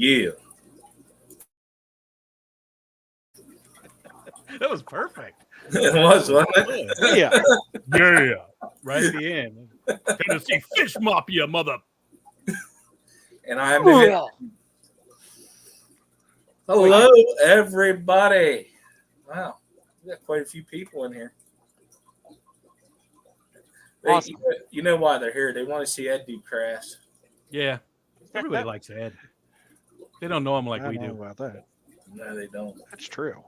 Yeah. That was perfect. It was, wasn't it? Yeah. Yeah. Right at the end. Tennessee Fish Mafia, mother. And I'm the head. Hello, everybody. Wow. We got quite a few people in here. Awesome. You know why they're here. They want to see Ed do crafts. Yeah. Everybody likes Ed. They don't know him like I we don't know do. about that. No, they don't. That's true.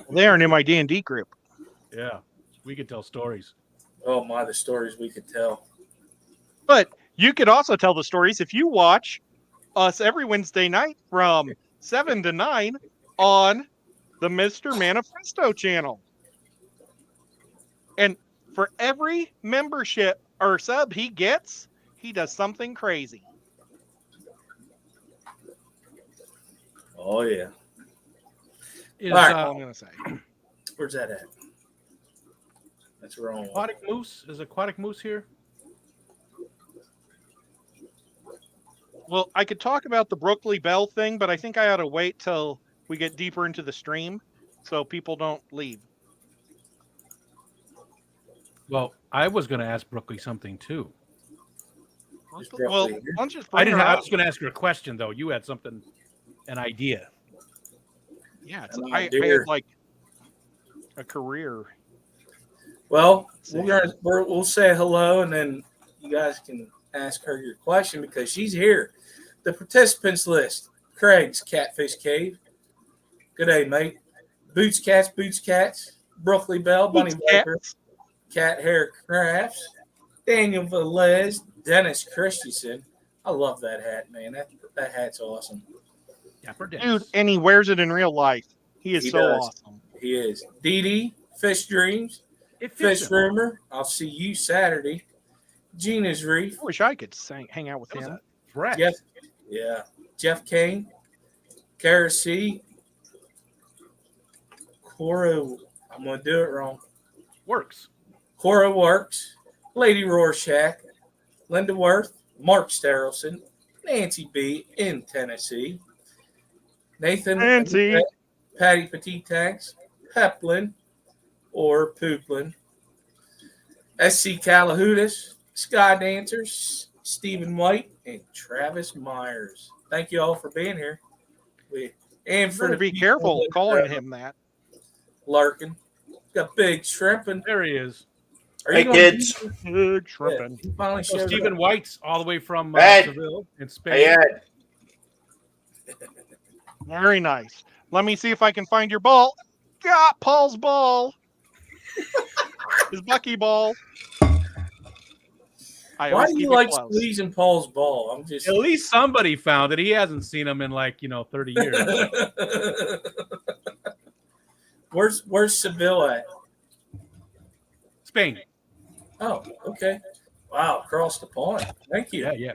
They aren't in my D&D group. Yeah. We could tell stories. Oh, my, the stories we could tell. But you could also tell the stories if you watch us every Wednesday night from 7 to 9 on the Mr. Manifesto channel. And for every membership or sub he gets, he does something crazy. Oh, yeah. Is, All right. That's all I'm going to say. Where's that at? That's wrong. Aquatic Moose? Is Aquatic Moose here? Well, I could talk about the Brooklyn Bell thing, but I think I ought to wait till we get deeper into the stream so people don't leave. Well, I was going to ask Brooklyn something too. Well, let's just I bring her I out. was going to ask her a question though. You had something, an idea. Yeah, Oh, I dear. had like a career. Well, we'll say hello, and then you guys can ask her your question because she's here. The participants list: Craig's Catfish Cave. Good day, mate. Boots Cats. Brooklyn Bell, Bunny Viper, Cat Hair Crafts, Daniel Velez, Dennis Christensen. I love that hat, man. That hat's awesome. Yeah, for Dude, and he wears it in real life. He is so does. awesome. He is. Dee Dee, Fish Dreams, Fish Rumor. I'll see you Saturday. Gina's Reef. I wish I could hang out with That was him. a threat. Jeff Kane, Kara C, Cora. I'm gonna do it wrong. Works. Cora Works, Lady Rorschach, Linda Worth, Mark Sterelson, Nancy B in Tennessee, Nathan, Nancy. Patty Petit Tanks, Peplin or Pooplin, SC Calahootis, Sky Dancers, Stephen White, and Travis Myers. Thank you all for being here. And for Better be careful calling him that. Larkin. Got Big Shrimp and There he is. Hey, kids. Big shrimping. He finally So showed Stephen up. White's all the way from Ed. Seville in Spain. Hey, Ed. Very nice. Let me see if I can find your ball. Got Paul's ball. His Bucky ball. Why do you like squeezing Paul's ball? I'm just At least somebody found it. He hasn't seen him in 30 years. Where's Seville at? Spain. Oh, okay. Wow, across the pond. Thank you. Yeah.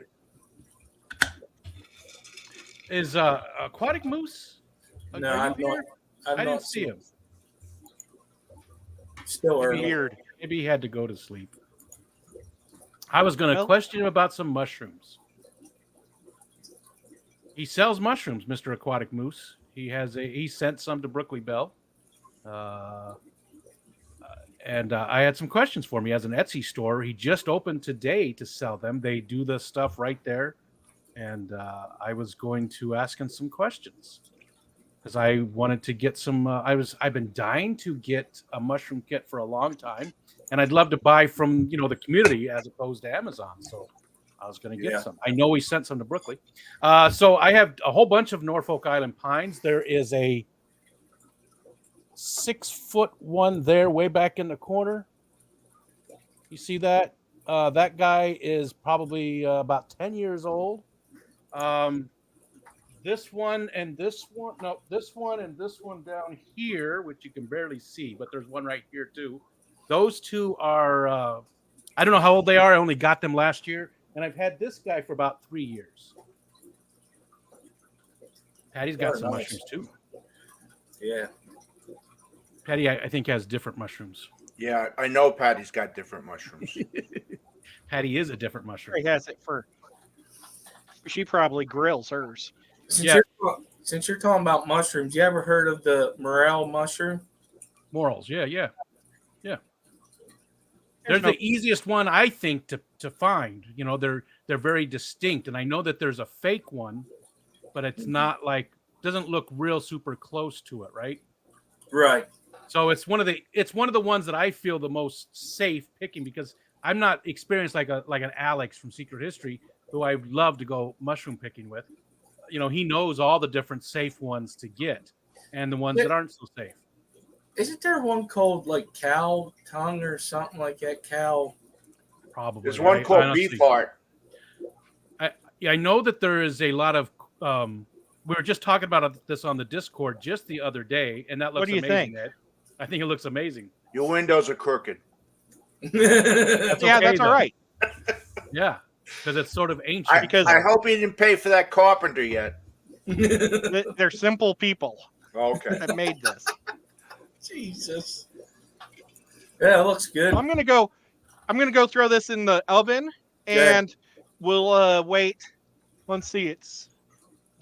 Is Aquatic Moose? No, Are you I'm here? not. I didn't see him. Still early. Weird. Maybe he had to go to sleep. I was going to question him about some mushrooms. He sells mushrooms, Mr. Aquatic Moose. He sent some to Brooklyn Bell. And I had some questions for him. He has an Etsy store. He just opened today to sell them. They do the stuff right there. And I was going to ask him some questions because I wanted to get some. I've been dying to get a mushroom kit for a long time, and I'd love to buy from the community as opposed to Amazon. So I was going to get some. I know he sent some to Brooklyn. So I have a whole bunch of Norfolk Island pines. There is a 6-foot one there, way back in the corner. You see that? That guy is probably about 10 years old. This one and this one, no, this one and this one down here, which you can barely see, but there's one right here too. Those two are, I don't know how old they are. I only got them last year, and I've had this guy for about 3 years. Patty's got some mushrooms too. Yeah. Patty, I think, has different mushrooms. Yeah, I know Patty's got different mushrooms. Patty is a different mushroom. He has it for She probably grills hers. Since you're talking about mushrooms, you ever heard of the morel mushroom? Morals. Yeah. They're There's no- the easiest one, I think, to find. You know, they're very distinct, and I know that there's a fake one, but it's not like doesn't look real super close to it, right? Right. So it's one of the ones that I feel the most safe picking because I'm not experienced like an Alex from Secret History who I love to go mushroom picking with. You know, he knows all the different safe ones to get and the ones that aren't so safe. Isn't there one called like cow tongue or something like that? Cow. Probably. There's one called beef heart. I know that there is a lot of. We were just talking about this on the Discord just the other day, and that looks do you amazing. think? Ed. I think it looks amazing. Your windows are crooked. That's Yeah, okay, that's all though. right. Yeah, because it's sort of ancient. Because- I hope he didn't pay for that carpenter yet. They're simple people Okay. that made this. Jesus. Yeah, it looks good. I'm gonna go throw this in the oven, and we'll wait. Let's see.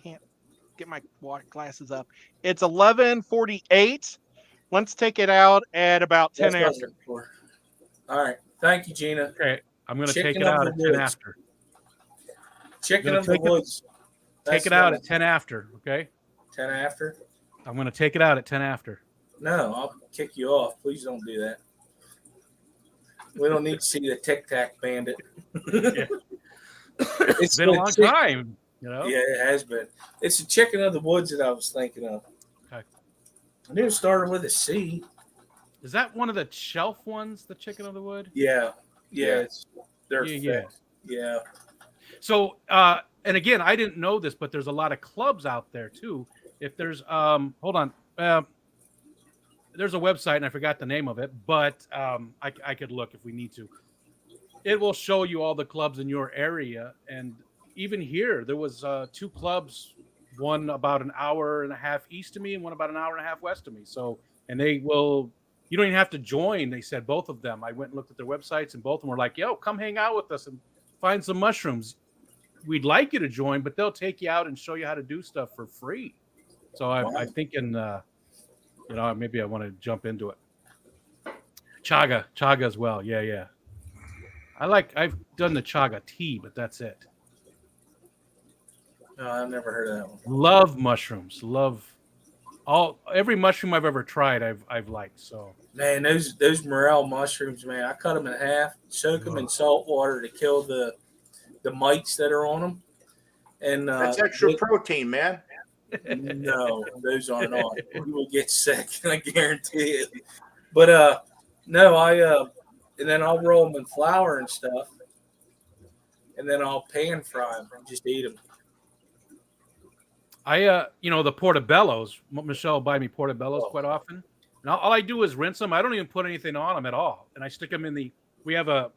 Can't get my water glasses up. It's 11:48. Let's take it out at about 10 That's what I was after. looking for. All right. Thank you, Gina. Okay, I'm going to take Chicken it of out the at 10 woods. after. Chicken Gonna of the take it- woods. Take it out at 10 after. Okay, 10 after. I'm going to take it out at 10 after. No, I'll kick you off. Please don't do that. We don't need to see the Tic Tac Bandit. It's been a long time, you know. Yeah, it has been. It's the chicken of the woods that I was thinking of. Okay. I knew it started with a C. Is that one of the shelf ones, the chicken of the wood? Yeah. Yeah. They're Yeah. thick. Yeah. So, and again, I didn't know this, but there's a lot of clubs out there too. If there's, hold on, there's a website and I forgot the name of it, but I could look if we need to. It will show you all the clubs in your area, and even here, there was 2 clubs, one about an hour and a half east of me, and one about an hour and a half west of me. So, and they will. You don't even have to join. They said both of them. I went and looked at their websites, and both of them were like, "Yo, come hang out with us and find some mushrooms. We'd like you to join, but they'll take you out and show you how to do stuff for free." So I'm thinking, maybe I want to jump into it. Chaga as well. Yeah. I've done the chaga tea, but that's it. No, I've never heard of that one. Love mushrooms. Love every mushroom I've ever tried. I've liked. So Man, those morel mushrooms, man, I cut them in half, soak them in salt water to kill the mites that are on them. And That's extra protein, man. no, those aren't on. You will get sick, I guarantee it. But no, and then I'll roll them in flour and stuff, and then I'll pan fry them and just eat them. the portobellos. Michelle will buy me portobellos quite often. And all I do is rinse them. I don't even put anything on them at all. And I stick them in we have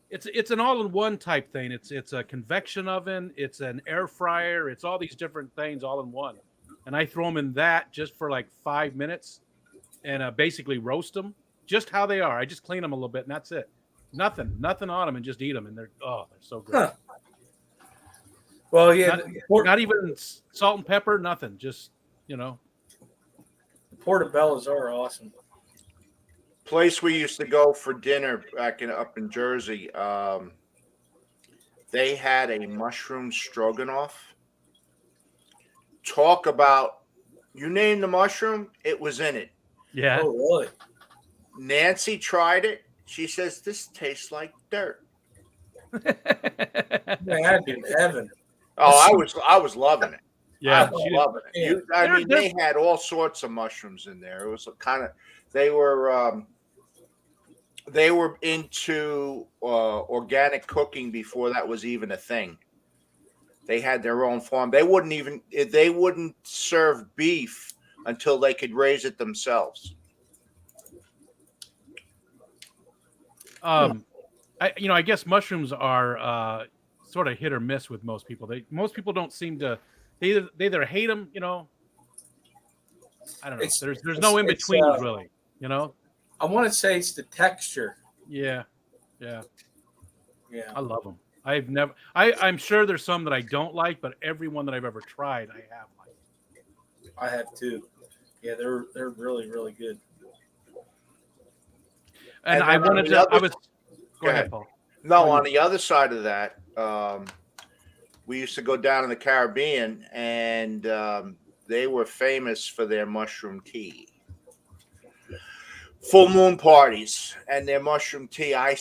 it's an all-in-one type thing. It's a convection oven. It's an air fryer. It's all these different things all in one. And I throw them in that just for like 5 minutes and basically roast them just how they are. I just clean them a little bit and that's it. Nothing on them and just eat them. And they're so good. Huh. Well, yeah, Not even salt and pepper, nothing. Just, the portobellos are awesome. Place we used to go for dinner up in Jersey. They had a mushroom stroganoff. Talk about, you name the mushroom, it was in it. yeah. Oh, really? Nancy tried it. She says this tastes like dirt. Man, I'd be in heaven. Oh, I was loving it. Yeah. I was loving it. They had all sorts of mushrooms in there. It was they were into organic cooking before that was even a thing. They had their own farm. They wouldn't serve beef until they could raise it themselves. I guess mushrooms are sort of hit or miss with most people. Most people don't seem to. They either hate them, I don't know. There's no in between really, I want to say it's the texture. Yeah. Yeah. I love them. I've never. I'm sure there's some that I don't like, but every one that I've ever tried, I have liked. I have too. Yeah, they're really really good. And And I then on wanted the to. other- I was. Go ahead. ahead, Paul. No, Oh, on the other side of that, we used to go down in the Caribbean, and they were famous for their mushroom tea. Full moon parties and their mushroom tea. I've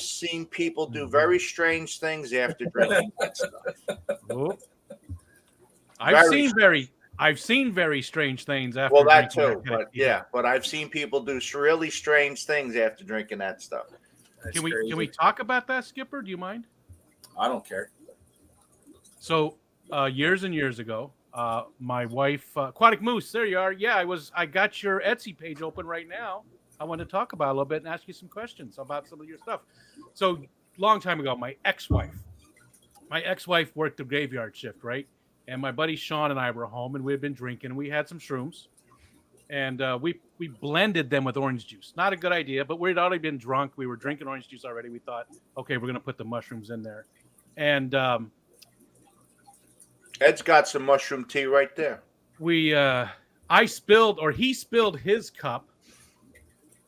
seen people do very strange things after drinking that stuff. Oh. Very I've seen very strange things after Well, that drinking too, kind of but tea. yeah, but I've seen people do really strange things after drinking that stuff. That's Can we crazy. talk about that, Skipper? Do you mind? I don't care. So years and years ago, my wife, Aquatic Moose, there you are. Yeah, I got your Etsy page open right now. I want to talk about it a little bit and ask you some questions about some of your stuff. So long time ago, my ex-wife worked the graveyard shift, right? And my buddy Sean and I were home, and we had been drinking, and we had some shrooms, and we blended them with orange juice. Not a good idea, but we'd already been drunk. We were drinking orange juice already. We thought, okay, we're gonna put the mushrooms in there, and Ed's got some mushroom tea right there. I spilled, or he spilled his cup.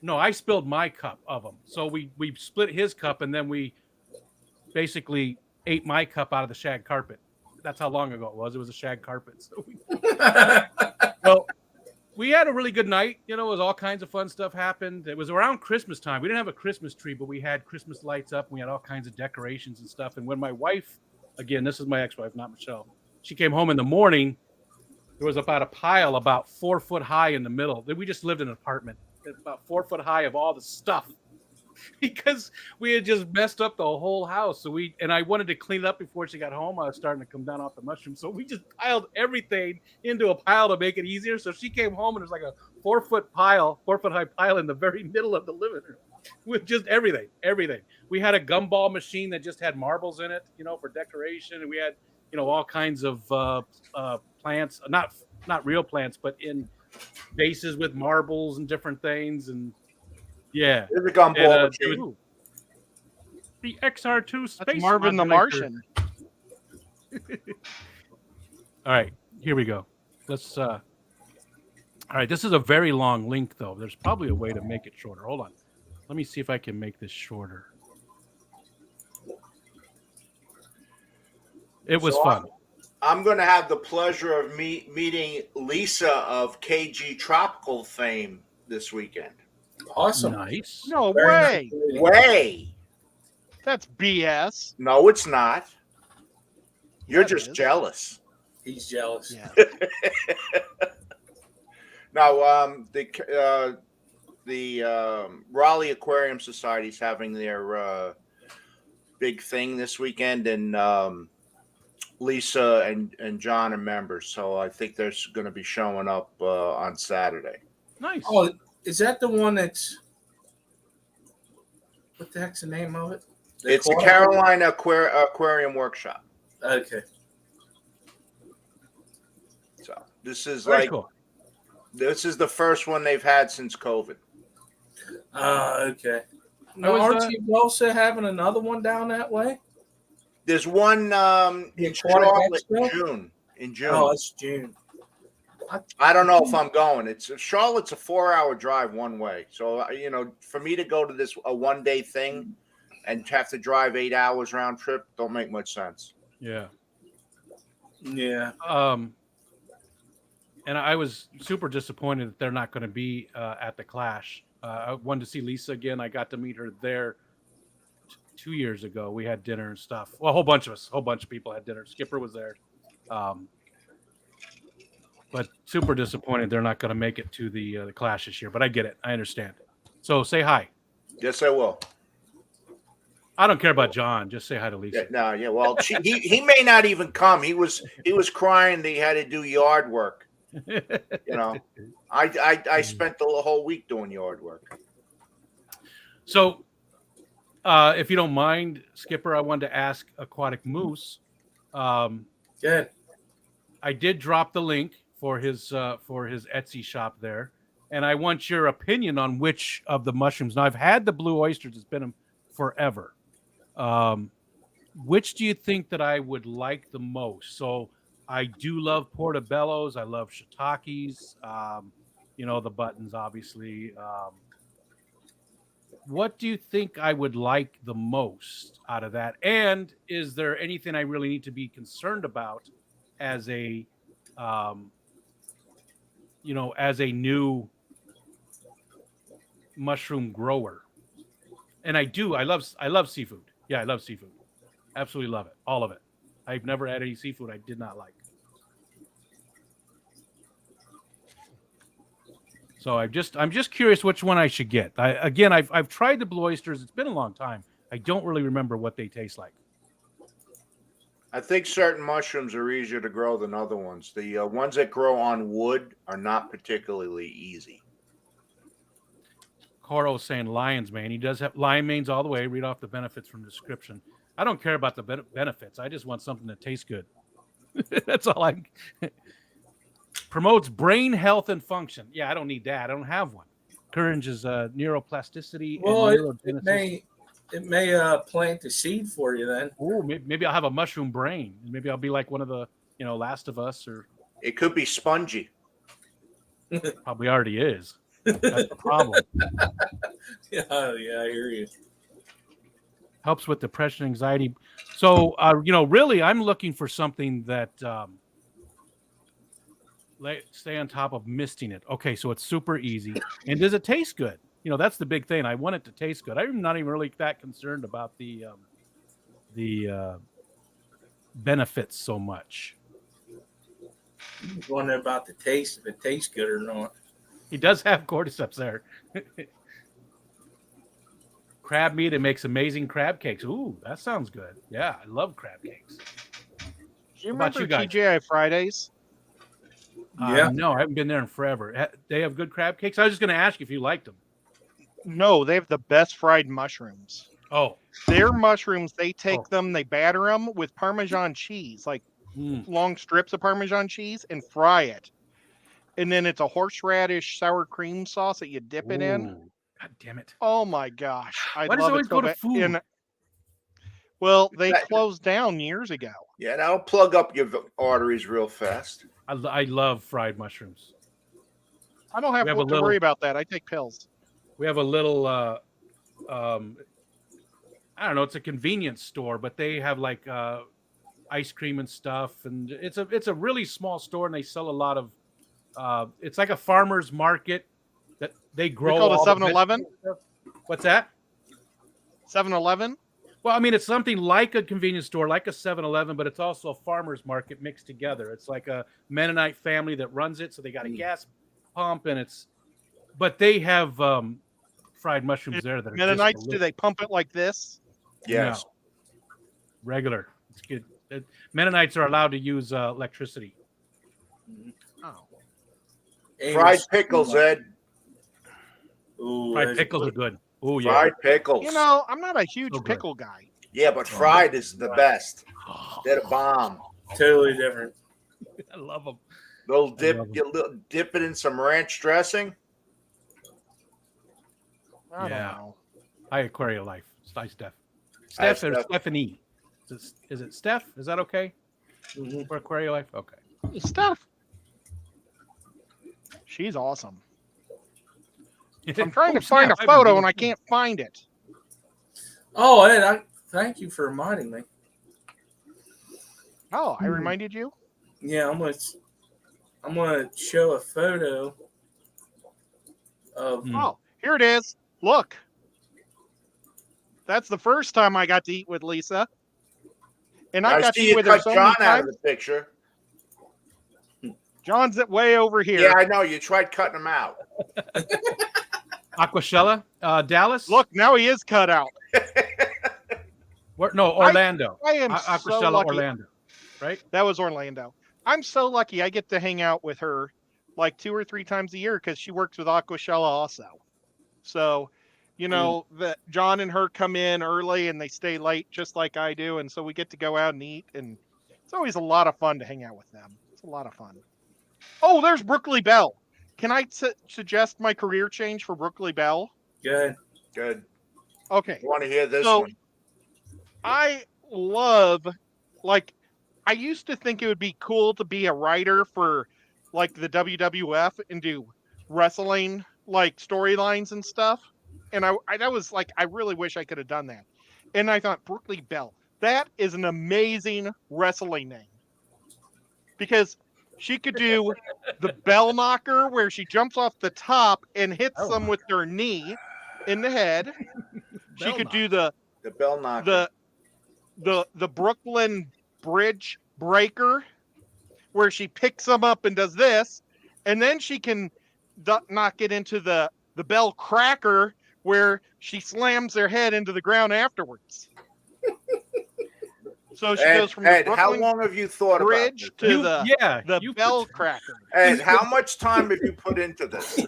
No, I spilled my cup of them. So we split his cup, and then we basically ate my cup out of the shag carpet. That's how long ago it was. It was a shag carpet. So well, we had a really good night. You know, it was all kinds of fun stuff happened. It was around Christmas time. We didn't have a Christmas tree, but we had Christmas lights up. And we had all kinds of decorations and stuff. And when my wife, again, this is my ex-wife, not Michelle, she came home in the morning, there was about a pile about 4 foot high in the middle. We just lived in an apartment. About 4 foot high of all the stuff because we had just messed up the whole house. So I wanted to clean it up before she got home. I was starting to come down off the mushrooms. So we just piled everything into a pile to make it easier. So she came home and there's like a 4 foot high pile in the very middle of the living room with just everything. We had a gumball machine that just had marbles in it, you know, for decoration. And we had, you know, all kinds of plants, not real plants, but in vases with marbles and different things. And yeah, There's a gumball machine. The XR2 space. That's Marvin the modulator. Martian. All right, here we go. Let's. All right, this is a very long link, though. There's probably a way to make it shorter. Hold on. Let me see if I can make this shorter. It was fun. I'm going to have the pleasure of meeting Lisa of KG Tropical fame this weekend. Awesome. Nice. No Very way. nice. Way. That's BS. No, it's not. You're That just is. jealous. He's jealous. Yeah. Now, the Raleigh Aquarium Society is having their big thing this weekend, and Lisa and John are members, so I think they're going to be showing up on Saturday. Nice. Oh, is that the one that's? What the heck's the name of it? It's the Carolina Aquarium Workshop. Okay. So this is Very like cool. this is the first one they've had since COVID. Okay. Now, was, aren't you also having another one down that way? There's one in Aquatic Charlotte Expo? in June. Oh, it's June. I don't know if I'm going. Charlotte's a 4-hour drive one way. So, you know, for me to go to a one-day thing and have to drive 8 hours round trip don't make much sense. Yeah. Yeah. And I was super disappointed that they're not going to be at the Clash. I wanted to see Lisa again. I got to meet her there 2 years ago. We had dinner and stuff. Well, a whole bunch of people had dinner. Skipper was there. But super disappointed they're not going to make it to the Clash this year. But I get it. I understand. So say hi. Yes, I will. I don't care about John. Just say hi to Lisa. Yeah. Well, he may not even come. He was crying that he had to do yard work. You know, I spent the whole week doing yard work. So, if you don't mind, Skipper, I wanted to ask Aquatic Moose. Good. I did drop the link for his Etsy shop there, and I want your opinion on which of the mushrooms. Now, I've had the blue oysters; it's been forever. which do you think that I would like the most? So I do love portobellos. I love shiitakes. The buttons, obviously. What do you think I would like the most out of that? And is there anything I really need to be concerned about as a, as a new mushroom grower? And I love seafood. Yeah, I love seafood. Absolutely love it. All of it. I've never had any seafood I did not like. So I'm just curious which one I should get. I've tried the blue oysters. It's been a long time. I don't really remember what they taste like. I think certain mushrooms are easier to grow than other ones. The ones that grow on wood are not particularly easy. Coro's saying lion's mane. He does have lion manes all the way. Read off the benefits from the description. I don't care about the benefits. I just want something that tastes good. That's all I. Promotes brain health and function. Yeah, I don't need that. I don't have one. Encourages neuroplasticity. Well, and it may plant the seed for you then. Oh, maybe I'll have a mushroom brain. Maybe I'll be like one of the Last of Us, or it could be spongy. Probably already is. That's the problem. Yeah, I hear you. Helps with depression, anxiety. So, really, I'm looking for something that stay on top of misting it. Okay, so it's super easy. And does it taste good? That's the big thing. I want it to taste good. I'm not even really that concerned about the benefits so much. I'm wondering about the taste, if it tastes good or not. He does have cordyceps there. Crab meat, it makes amazing crab cakes. Ooh, that sounds good. Yeah, I love crab cakes. Do you remember guys? TGI Fridays? Yeah. No, I haven't been there in forever. They have good crab cakes? I was just going to ask you if you liked them. No, they have the best fried mushrooms. Oh. Their mushrooms, they take them, they batter them with Parmesan cheese, like long strips of Parmesan cheese, and fry it. And then it's a horseradish sour cream sauce that you dip it in. God damn it. Oh my gosh. Why does it always go to food? Well, they closed down years ago. Yeah, that'll plug up your arteries real fast. I love fried mushrooms. I don't have to worry about that. I take pills. We have a little, I don't know, it's a convenience store, but they have like ice cream and stuff. And it's a really small store, and they sell a lot of, it's like a farmer's market that they grow. They call it 7-Eleven? What's that? 7-Eleven? Well, I mean, it's something like a convenience store, like a 7-Eleven, but it's also a farmer's market mixed together. It's like a Mennonite family that runs it, so they got a gas pump, but they have fried mushrooms there that are Mennonites, do they pump it like this? Yes. No. Regular. It's good. Mennonites are allowed to use electricity. Oh. Fried pickles, Ed. Ooh, fried pickles are good. Oh yeah. Fried pickles. I'm not a huge pickle guy. Yeah, but fried is the best. They're the bomb. Totally different. I love them. Little dip it in some ranch dressing. I don't know. Hi, Aquario Life. Hi, Steph. Steph or Stephanie? Is it Steph? Is that okay? For Aquario Life? Okay. Steph. She's awesome. I'm trying to find a photo and I can't find it. Oh, Ed, thank you for reminding me. Oh, I reminded you? Yeah, I'm gonna show a photo of. Oh, here it is. Look. That's the first time I got to eat with Lisa. And I got to eat with her so many times. Out of the picture. John's way over here. Yeah, I know. You tried cutting him out. Aquashella, Dallas. Look, now he is cut out. Orlando. I am Aquashella, so lucky. Orlando. Right? That was Orlando. I'm so lucky I get to hang out with her like 2 or 3 times a year because she works with Aquashella also. So, that John and her come in early and they stay late just like I do. And so we get to go out and eat. And it's always a lot of fun to hang out with them. It's a lot of fun. Oh, there's Brookley Bell. Can I suggest my career change for Brookley Bell? Good. Good. Okay. I want to hear this one. love, like, I used to think it would be cool to be a writer for like the WWF and do wrestling like storylines and stuff. And that was like, I really wish I could have done that. And I thought, Brooklyn Bell, that is an amazing wrestling name because she could do the bell knocker where she jumps off the top and hits them with her knee in the head. She could do the bell knocker. The Brooklyn Bridge breaker where she picks them up and does this, and then she can knock it into the bell cracker where she slams their head into the ground afterwards. So she goes from the Brooklyn how long have you thought Bridge about to the bell cracker. And how much time have you put into this?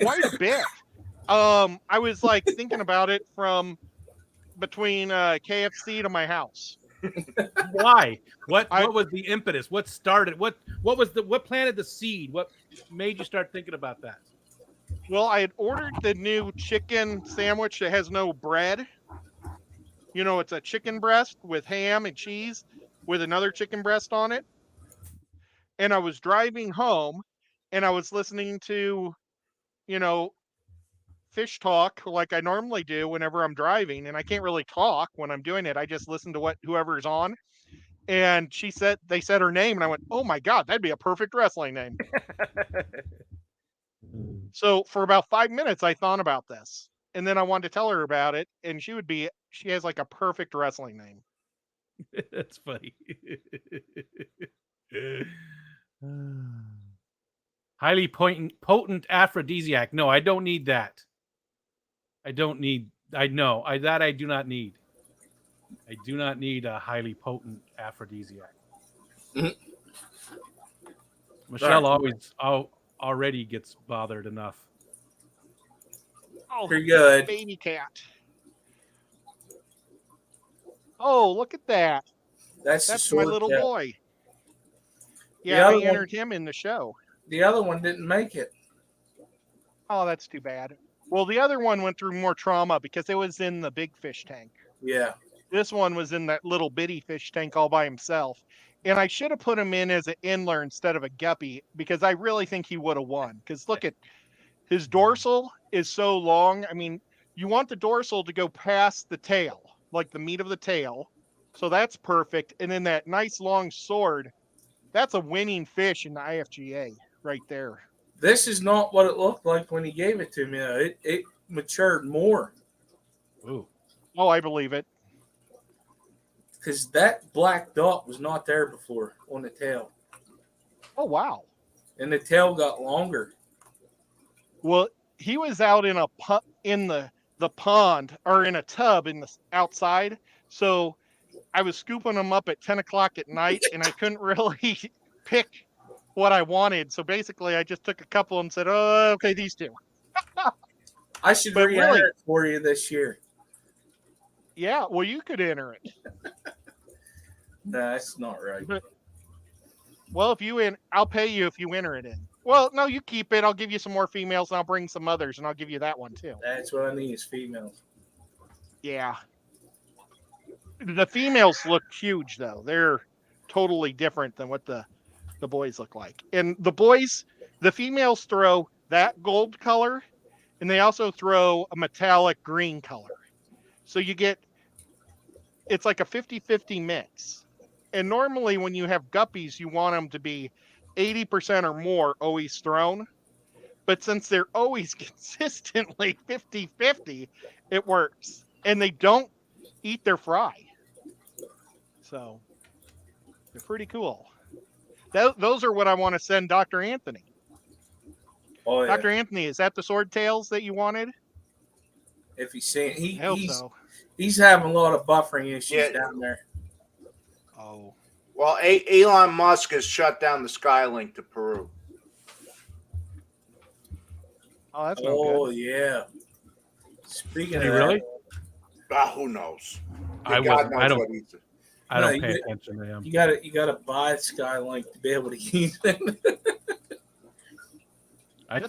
Quite a bit. I was like thinking about it from between KFC to my house. Why? What was the impetus? What started? What planted the seed? What made you start thinking about that? Well, I had ordered the new chicken sandwich that has no bread. You know, it's a chicken breast with ham and cheese with another chicken breast on it. And I was driving home and I was listening to, fish talk like I normally do whenever I'm driving. And I can't really talk when I'm doing it. I just listen to whoever's on. And they said her name and I went, oh my God, that'd be a perfect wrestling name. So for about 5 minutes, I thought about this. And then I wanted to tell her about it. And she has like a perfect wrestling name. That's funny. Highly potent aphrodisiac. No, I don't need that. I do not need. I do not need. I do not need a highly potent aphrodisiac. Michelle already gets bothered enough. Oh, pretty good. Baby cat. Oh, look at that. That's my little boy. Yeah, I entered him in the show. The other one didn't make it. Oh, that's too bad. Well, the other one went through more trauma because it was in the big fish tank. Yeah. This one was in that little bitty fish tank all by himself. And I should have put him in as an inler instead of a guppy because I really think he would have won. Because look at his dorsal is so long. I mean, you want the dorsal to go past the tail, like the meat of the tail. So that's perfect. And then that nice long sword, that's a winning fish in the IFGA right there. This is not what it looked like when he gave it to me. It matured more. Ooh. Oh, I believe it. Because that black dot was not there before on the tail. Oh, wow. And the tail got longer. Well, he was out in the pond or in a tub in the outside. So I was scooping them up at 10 o'clock at night and I couldn't really pick what I wanted. So basically I just took a couple and said, oh, okay, these two. I should re-enter it for you this year. Yeah, well, you could enter it. No, that's not right. Well, I'll pay you if you enter it in. Well, no, you keep it. I'll give you some more females and I'll bring some others and I'll give you that one too. That's what I need is females. Yeah. The females look huge though. They're totally different than what the boys look like. And the females throw that gold color and they also throw a metallic green color. So it's like a 50-50 mix. And normally when you have guppies, you want them to be 80% or more always thrown. But since they're always consistently 50-50, it works. And they don't eat their fry. So they're pretty cool. Those are what I want to send Dr. Anthony. Oh, yeah. Dr. Anthony, is that the sword tails that you wanted? If he's saying He's having a lot of buffering issues down there. Oh. Well, Elon Musk has shut down the Skylink to Peru. Oh, that's no good. Oh, yeah. Speaking of really? Who knows? I don't pay attention to him. You gotta buy Skylink to be able to use it. I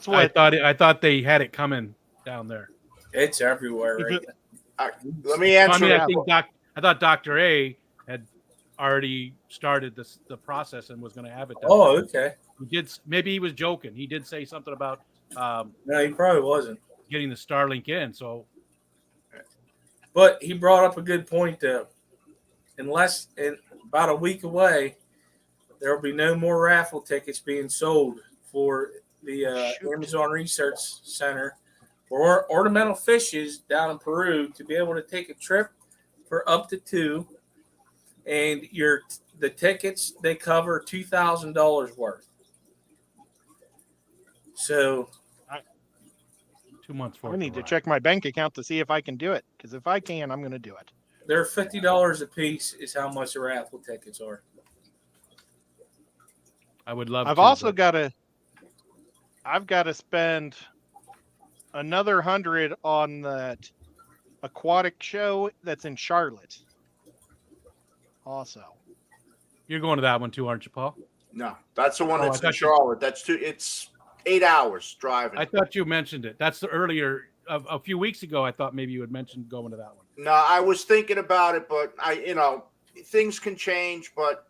thought they had it coming down there. It's everywhere right now. Let me answer. I I thought Dr. A had already started the process and was going to have it done. Oh, okay. He did. Maybe he was joking. He did say something about No, he probably wasn't. getting the Starlink in. So, but he brought up a good point though. In about a week away, there will be no more raffle tickets being sold for the Amazon Research Center for ornamental fishes down in Peru to be able to take a trip for up to 2, and the tickets they cover $2,000 worth. So 2 months for. I need to check my bank account to see if I can do it. Because if I can, I'm going to do it. they're $50 a piece is how much the raffle tickets are. I would love. I've also got to spend another 100 on that aquatic show that's in Charlotte. Also, You're going to that one too, aren't you, Paul? No, that's the one Oh, that's I in thought you- Charlotte. That's it's 8 hours driving. I thought you mentioned it. That's the earlier a few weeks ago. I thought maybe you had mentioned going to that one. No, I was thinking about it, but things can change. But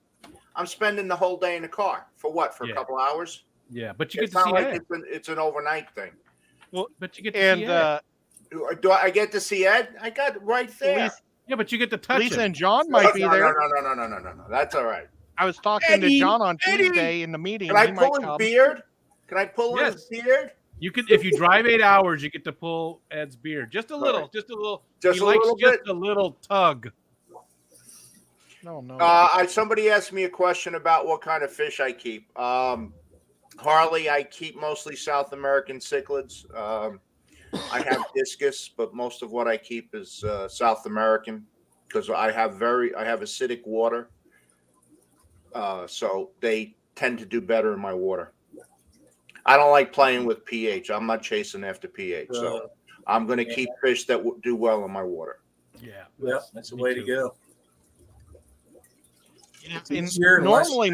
I'm spending the whole day in the car for what? For Yeah. a couple hours? Yeah, but you get It's to not see like Ed. it's an overnight thing. But you get to see Ed. Do I get to see Ed? I got it right there. Yeah, but you get to touch Lisa him. and John might be there. No. That's all right. I was talking Eddie, to John on Eddie, Tuesday in the meeting. Can I He pull might his come. beard? Can I pull Yes. his beard? You could, if you drive 8 hours, you get to pull Ed's beard just a little, Right. just a little. Just he a likes little just bit. a little tug. No. Somebody asked me a question about what kind of fish I keep. Harley, I keep mostly South American cichlids. I have discus, but most of what I keep is South American because I have acidic water. So they tend to do better in my water. I don't like playing with pH. I'm not chasing after pH. So I'm going to keep fish that do well in my water. Yeah, That's the way to go. Normally,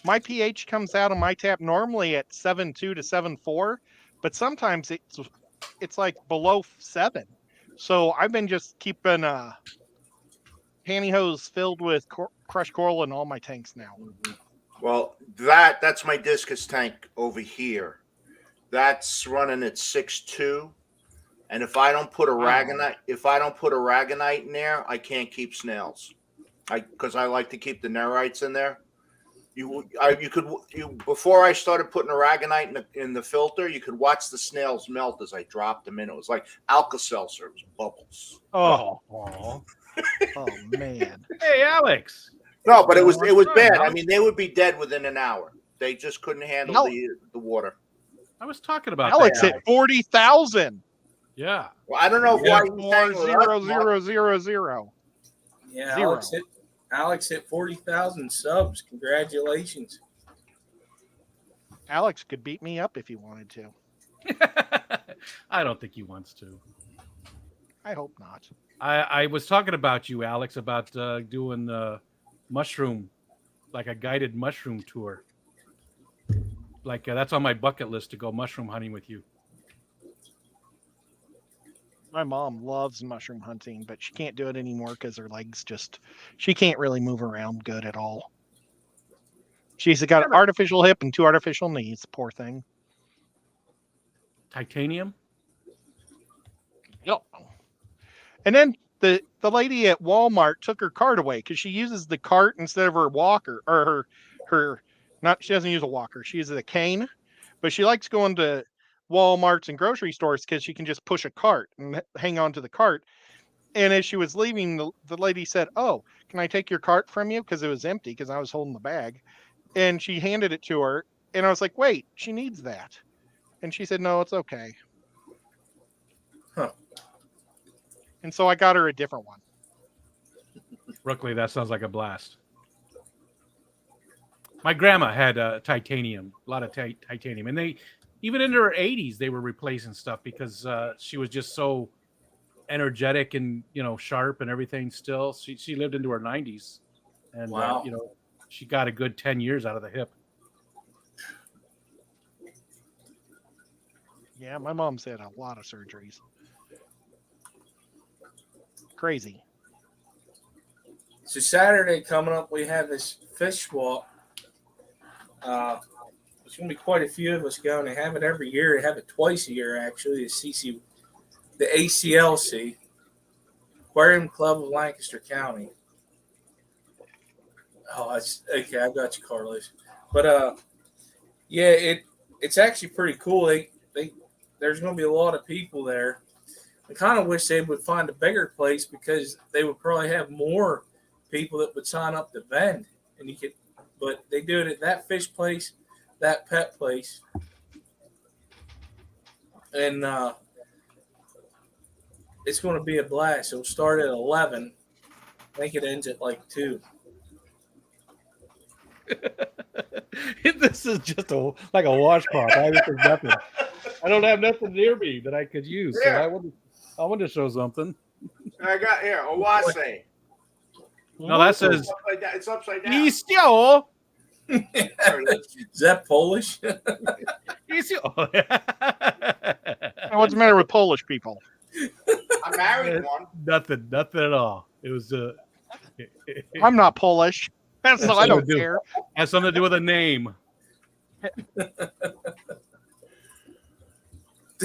my pH comes out of my tap normally at 7.2 to 7.4, but sometimes it's like below 7. So I've been just keeping pantyhose filled with crushed coral in all my tanks now. Well, that's my discus tank over here. That's running at 6.2. And if I don't put aragonite in there, I can't keep snails. Because I like to keep the nerites in there. Before I started putting aragonite in the filter, you could watch the snails melt as I dropped them in. It was like Alka-Seltzer. It was bubbles. Oh man. Hey, Alex. No, but it was bad. Alex? I mean, they would be dead within an hour. They just couldn't handle the water. I was talking about Alex that. at 40,000. Yeah. Well, I don't know why he's saying 4,000. Yeah, Zero. Alex hit 40,000 subs. Congratulations. Alex could beat me up if he wanted to. I don't think he wants to. I hope not. I was talking about you, Alex, about doing the mushroom, like a guided mushroom tour. Like that's on my bucket list to go mushroom hunting with you. My mom loves mushroom hunting, but she can't do it anymore because her legs she can't really move around good at all. She's got an artificial hip and 2 artificial knees. Poor thing. Titanium? Yep. And then the lady at Walmart took her cart away because she uses the cart instead of her walker or she doesn't use a walker. She uses a cane, but she likes going to Walmarts and grocery stores because she can just push a cart and hang on to the cart. And as she was leaving, the lady said, "Oh, can I take your cart from you?" Because it was empty because I was holding the bag. And she handed it to her. And I was like, "Wait, she needs that." And she said, "No, it's okay." Huh. And so I got her a different one. Brooklyn, that sounds like a blast. My grandma had titanium, a lot of titanium. And they, even in her 80s, they were replacing stuff because she was just so energetic and, sharp and everything still. She lived into her 90s. And, Wow. She got a good 10 years out of the hip. Yeah, my mom's had a lot of surgeries. Crazy. So Saturday coming up, we have this fish swap. There's going to be quite a few of us going. They have it every year. They have it twice a year, actually. The ACLC, Aquarium Club of Lancaster County. Oh, that's okay. I got you, Carlos. But yeah, it's actually pretty cool. There's going to be a lot of people there. I kind of wish they would find a bigger place because they would probably have more people that would sign up to vend, and you could. But they do it at that fish place, that pet place, and it's going to be a blast. It'll start at 11. I think it ends at like 2. This is just like a washcloth. There's nothing. I don't have nothing near me that I could use. So I wanted to show something. I got here Owase. No, that says it's upside down. Isio. Is that Polish? Isio. What's the matter with Polish people? I married one. Nothing at all. It was I'm not Polish. So I don't care. Has something to do with a name.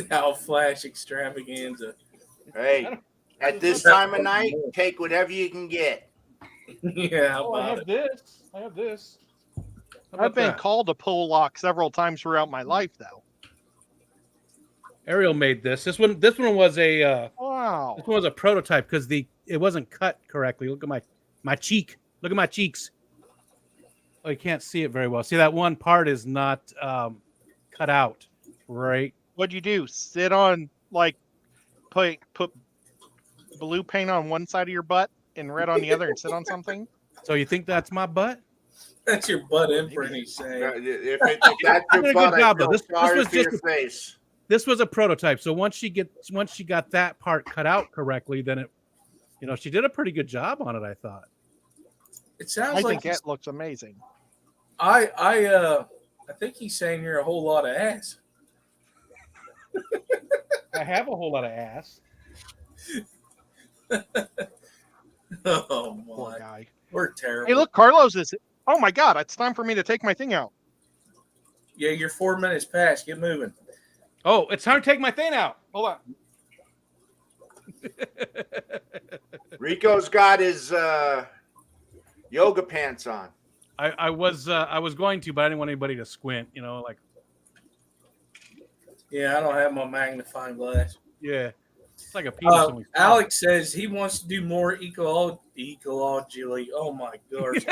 How flash extravaganza. Hey, at this time of night, take whatever you can get. Yeah, I have this. I've been called a Polak several times throughout my life, though. Ariel made this. This one was a wow. This one was a prototype because it wasn't cut correctly. Look at my cheek. Look at my cheeks. Oh, you can't see it very well. See, that one part is not cut out, right? What'd you do? Sit on, like, put blue paint on one side of your butt and red on the other and sit on something? So you think that's my butt? That's your butt imprint, he's saying. If that's your butt, I feel sorry for your face. This was a prototype. So once she got that part cut out correctly, then she did a pretty good job on it, I thought. It sounds I like think it looks amazing. I think he's saying you're a whole lot of ass. I have a whole lot of ass. Oh my! Poor guy. We're terrible. Hey, look, Carlos is. Oh my God! It's time for me to take my thing out. Yeah, you're 4 minutes past. Get moving. Oh, it's time to take my thing out. Hold on. Rico's got his yoga pants on. I was going to, but I didn't want anybody to squint. Like. Yeah, I don't have my magnifying glass. Yeah, it's like a penis. Alex says he wants to do more ecology. Oh my gosh.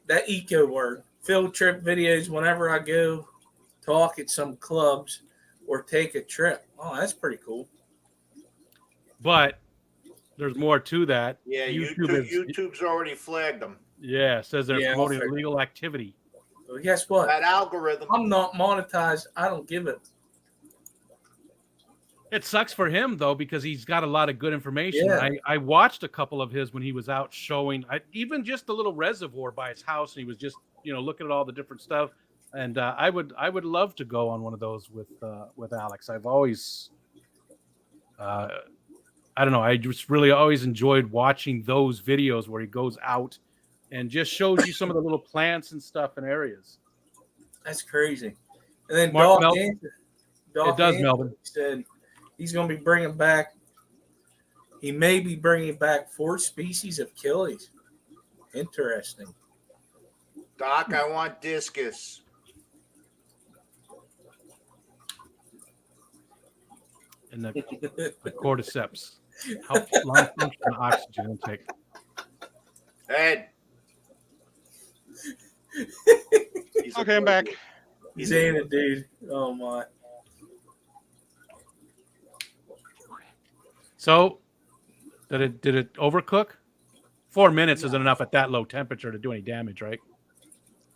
That eco word. Field trip videos whenever I go talk at some clubs or take a trip. Oh, that's pretty cool. But there's more to that. Yeah, YouTube's already flagged them. Yeah, says they're promoting illegal activity. Well, guess what? That algorithm. I'm not monetized. I don't give it. It sucks for him, though, because he's got a lot of good information. Yeah. I watched a couple of his when he was out showing even just a little reservoir by his house, and he was just looking at all the different stuff. And I would love to go on one of those with Alex. I've always I don't know. I just really always enjoyed watching those videos where he goes out and just shows you some of the little plants and stuff in areas. That's crazy. And then Melvin said he's going to be bringing back. He may be bringing back 4 species of killies. Interesting. Doc, I want discus. And the cordyceps. How long function oxygen intake? Ed. Okay, I'm back. He's in it, dude. Oh my. So, did it overcook? 4 minutes isn't enough at that low temperature to do any damage, right?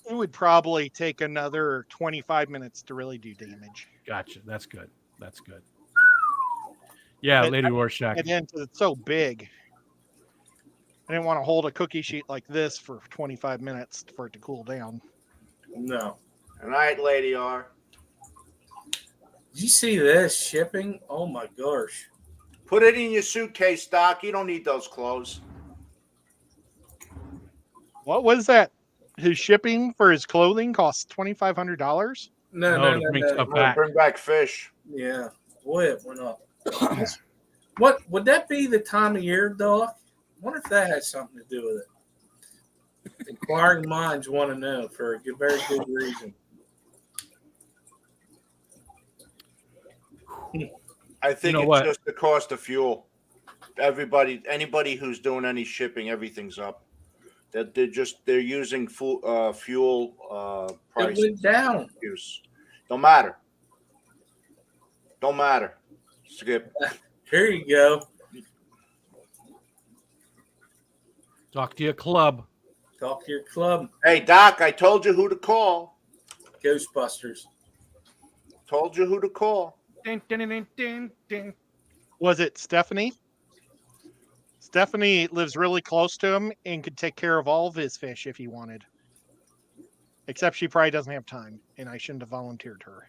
It would probably take another 25 minutes to really do damage. Gotcha. That's good. Yeah, Lady Rorschach. And it's so big. I didn't want to hold a cookie sheet like this for 25 minutes for it to cool down. No. Good night, Lady R. Did you see this shipping? Oh my gosh. Put it in your suitcase, Doc. You don't need those clothes. What was that? His shipping for his clothing costs $2,500. No, to bring no. stuff I'm gonna back. bring back fish. Yeah, boy, it went up. What would that be? The time of year, Doc? I wonder if that has something to do with it. Inquiring minds want to know for a very good reason. I think know it's what? just the cost of fuel. Anybody who's doing any shipping, everything's up. That they're using fuel It price went down. use. Don't matter. Skip. Here you go. Talk to your club. Talk to your club. Hey, Doc, I told you who to call. Ghostbusters. Told you who to call. Ding, ding, ding, ding, ding. Was it Stephanie? Stephanie lives really close to him and could take care of all of his fish if he wanted. Except she probably doesn't have time, and I shouldn't have volunteered her.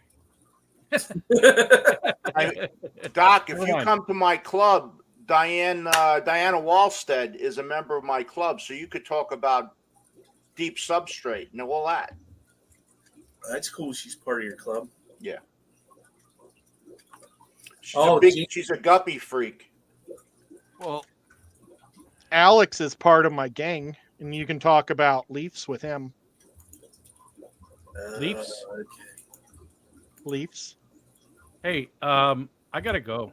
Doc, if Hold you on. come to my club, Diana Wallstead is a member of my club, so you could talk about deep substrate and all that. That's cool. She's part of your club. Yeah. Gee. She's a guppy freak. Well, Alex is part of my gang, and you can talk about Leafs with him. Leafs? Okay. Leafs. Hey, I gotta go.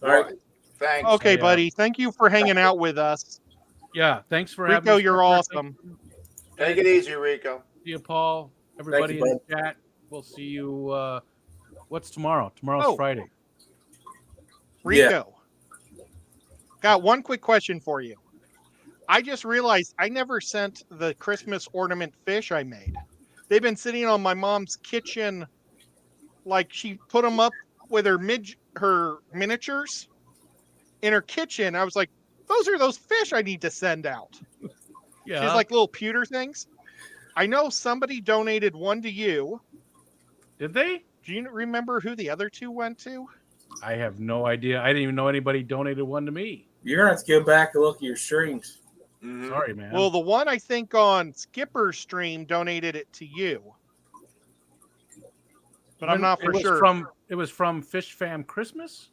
All right. Thanks. Okay, Hey, buddy. Thank you for hanging out with us. Yeah, thanks for having Rico, us. you're awesome. Take it easy, Rico. See you, Paul. Everybody you, in the chat. We'll see you. What's tomorrow? Tomorrow's Oh. Friday. Rico. Got one quick question for you. I just realized I never sent the Christmas ornament fish I made. They've been sitting on my mom's kitchen, like she put them up with her miniatures in her kitchen. I was like, those are those fish I need to send out. Yeah. She's like little pewter things. I know somebody donated one to you. Did they? Do you remember who the other two went to? I have no idea. I didn't even know anybody donated one to me. You're going to have to go back and look at your streams. Mhm. Sorry, man. Well, the one I think on Skipper's stream donated it to you. But I'm not for sure. It was from Fish Fam Christmas?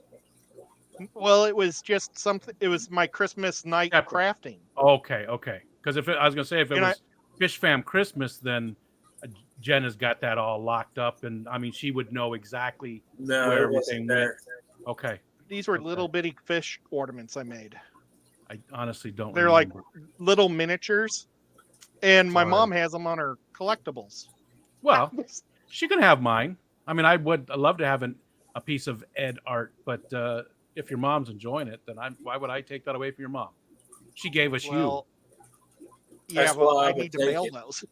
Well, it was just something. It was my Christmas night Separate. crafting. Okay. Because I was gonna say if it And was Fish Fam Christmas, then Jen has got that all locked up, and I mean she would know exactly No, where it wasn't everything there. went. Okay. These were Okay. little bitty fish ornaments I made. I honestly don't. They're like remember. little miniatures, and my Sorry. mom has them on her collectibles. Well, she can have mine. I mean, I'd love to have a piece of Ed art, but if your mom's enjoying it, then why would I take that away from your mom? She gave us Well, yeah, That's well, why I I would need to take mail it. those.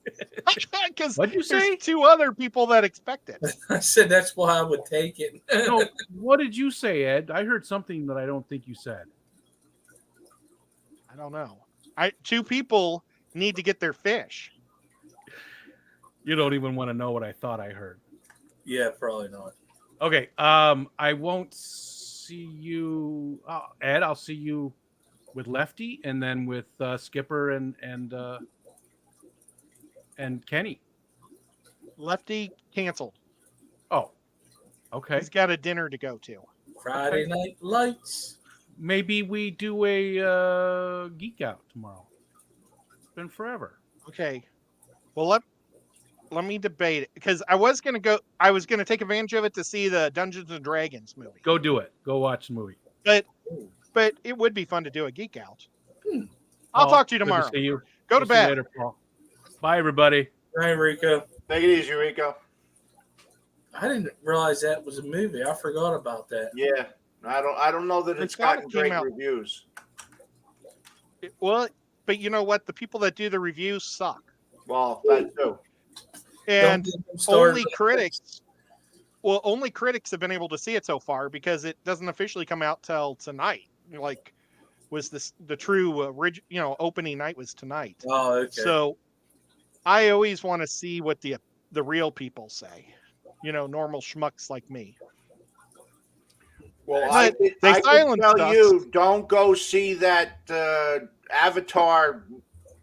Because What'd you say? there's two other people that expect it. I said that's why I would take it. you. No, what did you say, Ed? I heard something that I don't think you said. I don't know. Two people need to get their fish. You don't even want to know what I thought I heard. Yeah, probably not. Okay. I won't see you, Ed. I'll see you with Lefty, and then with Skipper and Kenny. Lefty canceled. Oh, okay. He's got a dinner to go to. Friday Night Lights. Maybe we do a geek out tomorrow. It's been forever. Okay. Well, let me debate it because I was gonna take advantage of it to see the Dungeons and Dragons movie. Go do it. Go watch the movie. But it would be fun to do a geek out. I'll Paul, talk to you good tomorrow. see you. Go to We'll see you bed. later, Paul. Bye, everybody. Right, Rico. Take it easy, Rico. I didn't realize that was a movie. I forgot about that. Yeah. I don't know that It's it's gotta gotten came great out- reviews. Well, but you know what? The people that do the reviews suck. Well, that too. And Don't get them started only on critics. Well, only critics have been able to see it so far because it doesn't officially come out till tonight. Like, was this the true opening night was tonight? this. Oh, okay. So, I always want to see what the real people say. Normal schmucks like me. Well, But they I can silenced tell us. you, don't go see that Avatar,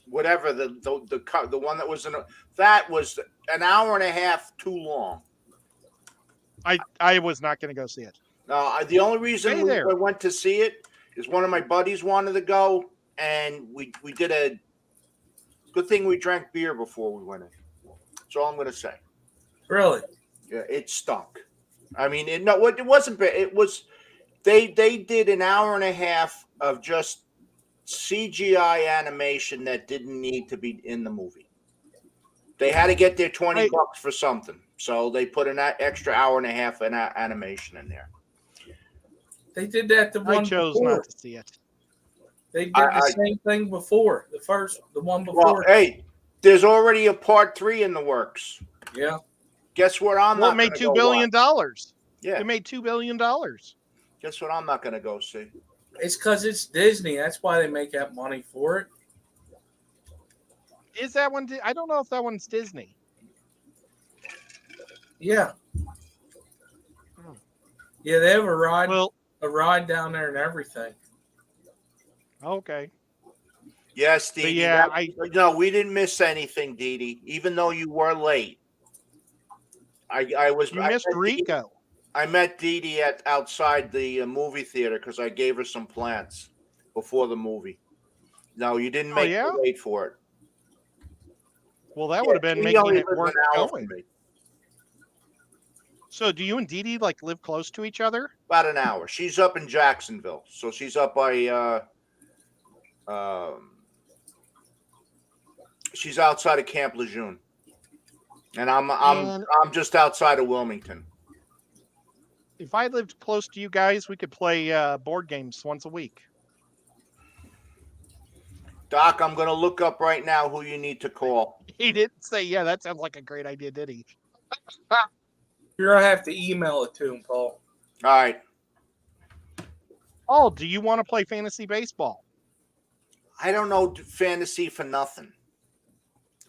whatever the one that was that was an hour and a half too long. I was not going to go see it. The only reason Stay I there. went to see it is one of my buddies wanted to go, and we did a good thing. We drank beer before we went in. That's all I'm going to say. Really? Yeah, it stunk. I mean, it wasn't bad. It was they did an hour and a half of just CGI animation that didn't need to be in the movie. They had to get their $20 for something, so they put an extra hour and a half of animation in there. They did that the one I chose before. not to see it. They did the same thing before. The one before. Well, hey, there's already a part 3 in the works. Yeah. Guess what? I'm Well, not. it made $2 billion. Yeah. It made $2 billion. Guess what? I'm not going to go see. It's because it's Disney. That's why they make that money for it. Is that one? I don't know if that one's Disney. Yeah. Yeah, they have a ride. Well, a ride down there and everything. Okay. Yes, Dee. Yeah, no, we didn't miss anything, Dee. Even though you were late. I missed Rico. I met Dee outside the movie theater because I gave her some plants before the movie. No, you didn't make me wait for it. Well, that would have been making it worth going. So, do you and Dee like live close to each other? About an hour. She's up in Jacksonville, so she's up by. She's outside of Camp Lejeune, and I'm just outside of Wilmington. If I lived close to you guys, we could play board games once a week. Doc, I'm going to look up right now who you need to call. He didn't say, yeah, that sounds like a great idea, did he? You're going to have to email it to him, Paul. All right. Oh, do you want to play fantasy baseball? I don't know fantasy for nothing.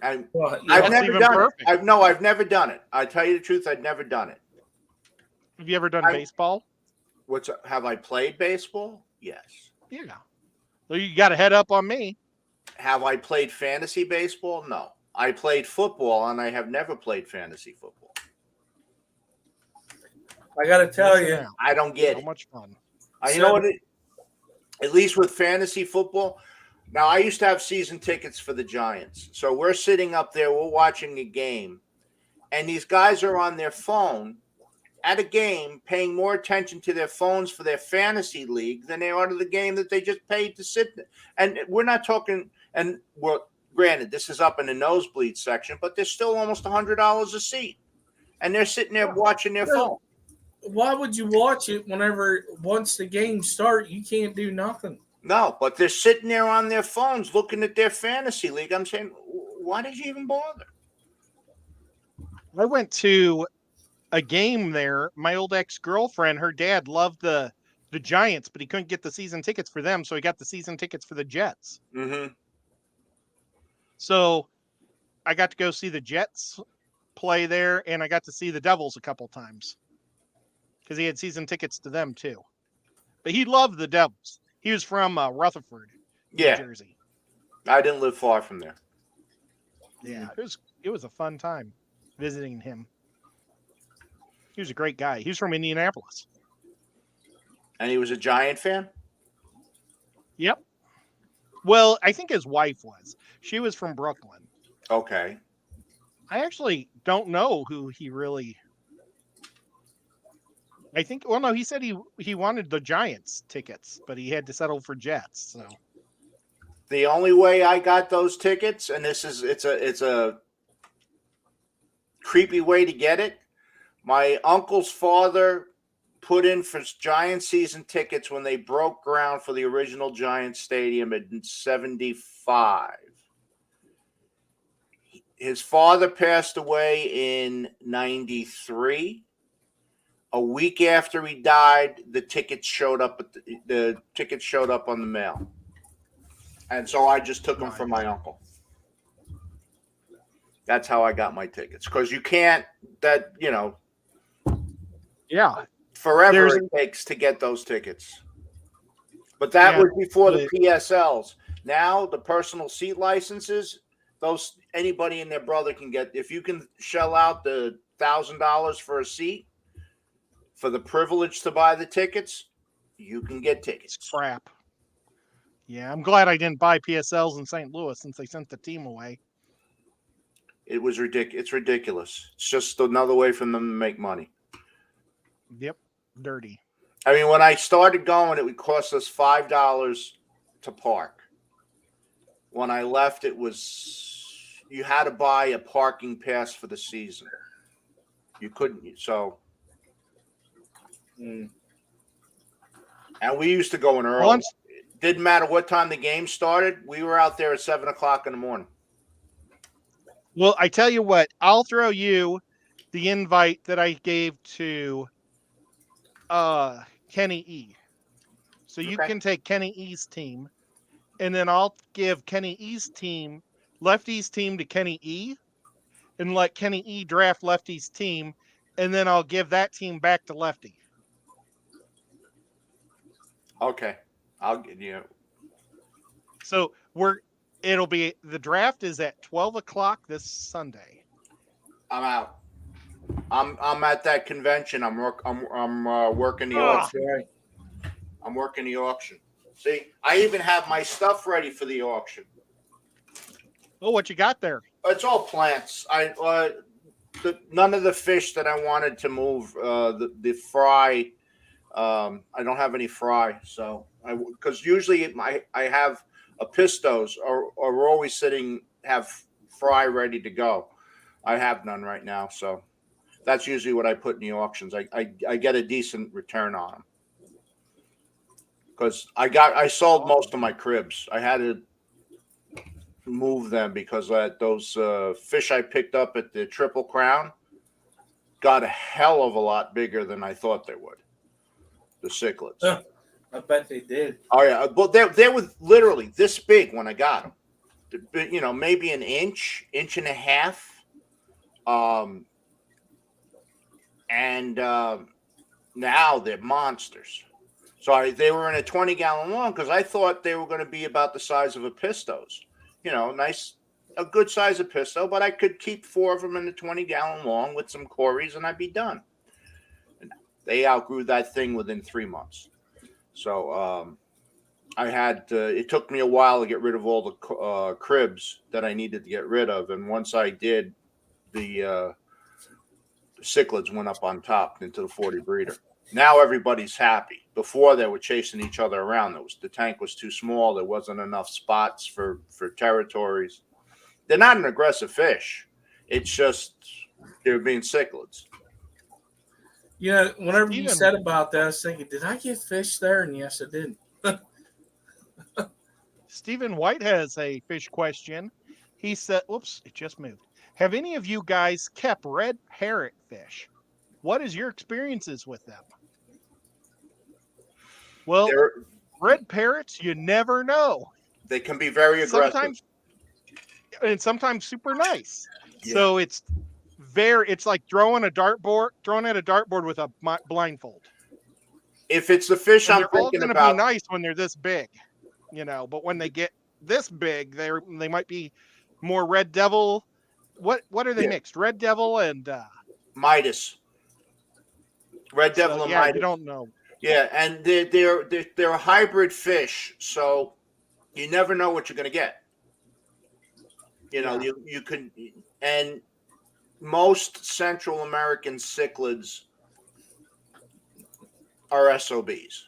I've never done it. I've never done it. I tell you the truth, I've never done it. Have you ever done baseball? Have I played baseball? Yes. Yeah. Well, you got a head up on me. Have I played fantasy baseball? No. I played football, and I have never played fantasy football. I got to tell you, I don't get it. So much fun. You know what? At least with fantasy football. Now, I used to have season tickets for the Giants. So we're sitting up there, we're watching a game, and these guys are on their phone at a game paying more attention to their phones for their fantasy league than they are to the game that they just paid to sit there. And we're not talking, and granted, this is up in the nosebleed section, but they're still almost $100 a seat. And they're sitting there watching their phone. Why would you watch it once the games start, you can't do nothing? No, but they're sitting there on their phones looking at their fantasy league. I'm saying, why did you even bother? I went to a game there. My old ex-girlfriend, her dad loved the Giants, but he couldn't get the season tickets for them, so he got the season tickets for the Jets. Mm-hmm. So I got to go see the Jets play there, and I got to see the Devils a couple times because he had season tickets to them too. But he loved the Devils. He was from Rutherford, New Jersey. I didn't live far from there. Yeah, it was a fun time visiting him. He was a great guy. He was from Indianapolis. And he was a Giant fan? Yep. Well, I think his wife was. She was from Brooklyn. Okay. I actually don't know who he really... I think, well, no, he said he wanted the Giants tickets, but he had to settle for Jets. So the only way I got those tickets, and it's a creepy way to get it. My uncle's father put in for Giant season tickets when they broke ground for the original Giant Stadium in 1975. His father passed away in 1993. A week after he died, the tickets showed up. The tickets showed up on the mail, and so I just took them from my uncle. That's how I got my tickets, because you can't. Yeah. forever There's- it takes to get those tickets. But that Yeah, was before the but- PSLs. Now the personal seat licenses, those anybody and their brother can get. If you can shell out the $1,000 for a seat for the privilege to buy the tickets, you can get It's tickets. crap. Yeah, I'm glad I didn't buy PSLs in St. Louis since they sent the team away. It was ridiculous. It's ridiculous. It's just another way for them to make money. Yep, dirty. I mean, when I started going, it would cost us $5 to park. When I left, it was you had to buy a parking pass for the season. You couldn't, so. And we used to go in early. Once, It didn't matter what time the game started. We were out there at 7:00 in the morning. well, I tell you what, I'll throw you the invite that I gave to Kenny E. So you Okay. can take Kenny E's team, and then I'll give Kenny E's team, Lefty's team to Kenny E, and let Kenny E draft Lefty's team, and then I'll give that team back to Lefty. Okay, I'll get you. So it'll be the draft is at 12 o'clock this Sunday. I'm out. I'm at that convention. I'm working the Ah. auction. I'm working the auction. See, I even have my stuff ready for the auction. Oh, what you got there? It's all plants. None of the fish that I wanted to move. The fry. I don't have any fry, so because usually I have a pistos or we're always have fry ready to go. I have none right now, so that's usually what I put in the auctions. I get a decent return on them because I sold most of my cribs. I had to move them because those fish I picked up at the Triple Crown got a hell of a lot bigger than I thought they would. The cichlids. I bet they did. Oh yeah, but they were literally this big when I got them. You know, maybe an inch and a half. Now they're monsters. So they were in a 20-gallon long because I thought they were going to be about the size of a pistos. You know, a good size of pisto, but I could keep 4 of them in the 20-gallon long with some cories and I'd be done. And they outgrew that thing within 3 months. So I had it took me a while to get rid of all the cribs that I needed to get rid of, and once I did, the cichlids went up on top into the 40 breeder. Now everybody's happy. Before they were chasing each other around. The tank was too small. There wasn't enough spots for territories. They're not an aggressive fish. It's just they're being cichlids. You know, whenever you said about that, I was thinking, did I get fish there? And yes, I did. Stephen White has a fish question. He said, "Oops, it just moved. Have any of you guys kept red parrot fish? What is your experiences with them?" Well, red parrots, you never know. They can be very aggressive. Sometimes super nice. Yeah. So it's like throwing at a dartboard with a blindfold. If it's the fish I'm they're all thinking going to about, be nice when they're this big, you know. But when they get this big, they might be more red devil. What are they mixed? Red devil and Midas. Red devil and Midas. You don't know. Yeah, and they're a hybrid fish, so you never know what you're going to get. You know, you can, and most Central American cichlids are SOBs.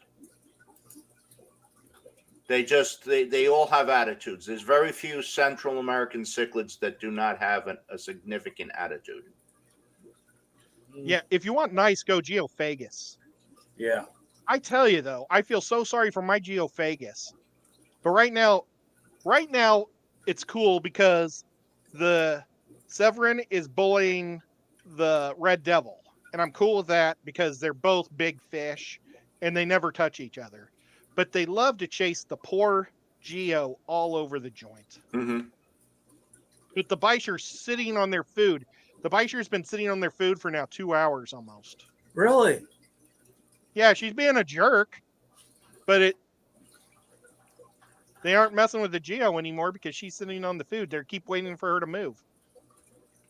They all have attitudes. There's very few Central American cichlids that do not have a significant attitude. Yeah, if you want nice, go Geophagus. Yeah. I tell you though, I feel so sorry for my Geophagus. But right now it's cool because the Severin is bullying the Red Devil. And I'm cool with that because they're both big fish and they never touch each other. But they love to chase the poor Geo all over the joint. Mm-hmm. But the Beischer's sitting on their food. The Beischer's been sitting on their food for now 2 hours almost. Really? Yeah, she's being a jerk, but they aren't messing with the Geo anymore because she's sitting on the food. They keep waiting for her to move.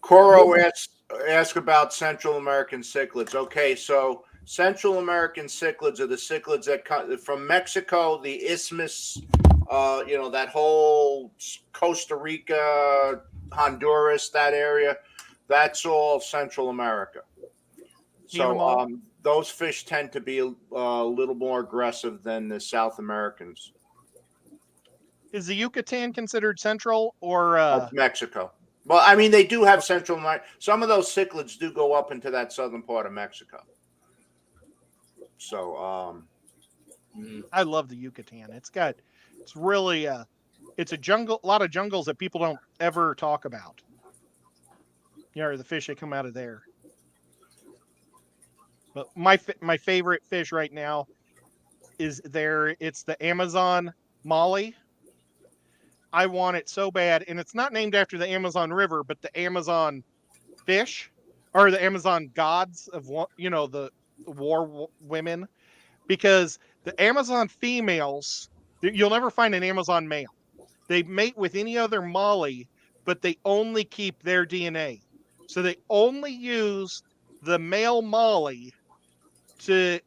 Coro asked about Central American cichlids. Okay, so Central American cichlids are the cichlids that come from Mexico, the Isthmus, that whole Costa Rica, Honduras, that area. That's all Central America. So those fish tend to be a little more aggressive than the South Americans. Is the Yucatan considered central or That's Mexico? Well, I mean, they do have Central America. Some of those cichlids do go up into that southern part of Mexico. So, I love the Yucatan. It's really it's a jungle, a lot of jungles that people don't ever talk about. The fish that come out of there. But my favorite fish right now is there. It's the Amazon Molly. I want it so bad, and it's not named after the Amazon River, but the Amazon fish, or the Amazon gods of the war women, because the Amazon females, you'll never find an Amazon male. They mate with any other Molly, but they only keep their DNA. So they only use the male Molly to,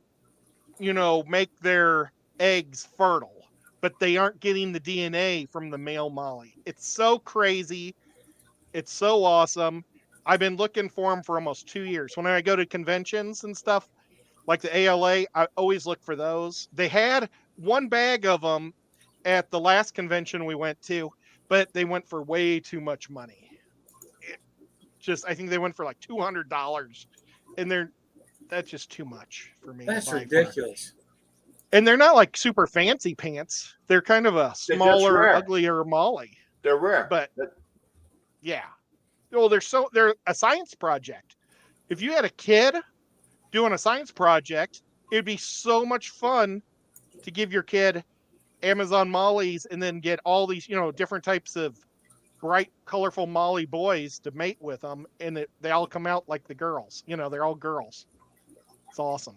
make their eggs fertile, but they aren't getting the DNA from the male Molly. It's so crazy. It's so awesome. I've been looking for them for almost 2 years. When I go to conventions and stuff, like the ALA, I always look for those. They had one bag of them at the last convention we went to, but they went for way too much money. I think they went for like $200, and that's just too much for me. That's ridiculous. And they're not like super fancy pants. They're kind of a smaller, uglier Molly. They're rare. But yeah. Well, they're a science project. If you had a kid doing a science project, it'd be so much fun to give your kid Amazon Mollies and then get all these, different types of bright, colorful Molly boys to mate with them. And they all come out like the girls. They're all girls. It's awesome.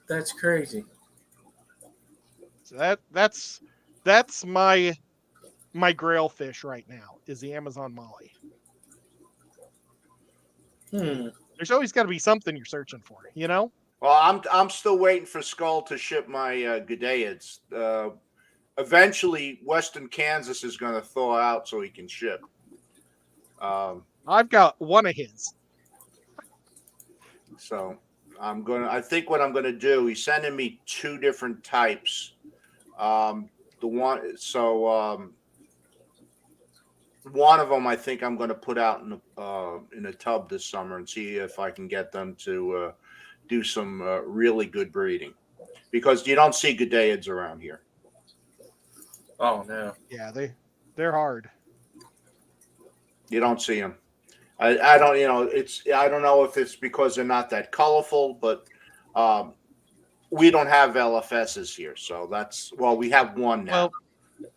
That's crazy. So that's my grail fish right now is the Amazon Molly. There's always got to be something you're searching for, Well, I'm still waiting for Skull to ship my Gudaids. Eventually, Western Kansas is going to thaw out so he can ship. I've got one of his. So I think what I'm going to do, he's sending me 2 different types. One of them I think I'm going to put out in a tub this summer and see if I can get them to do some really good breeding, because you don't see Gudaids around here. Oh no. Yeah, they're hard. You don't see them. I don't, I don't know if it's because they're not that colorful, but we don't have LFSs here. So we have one now. Well,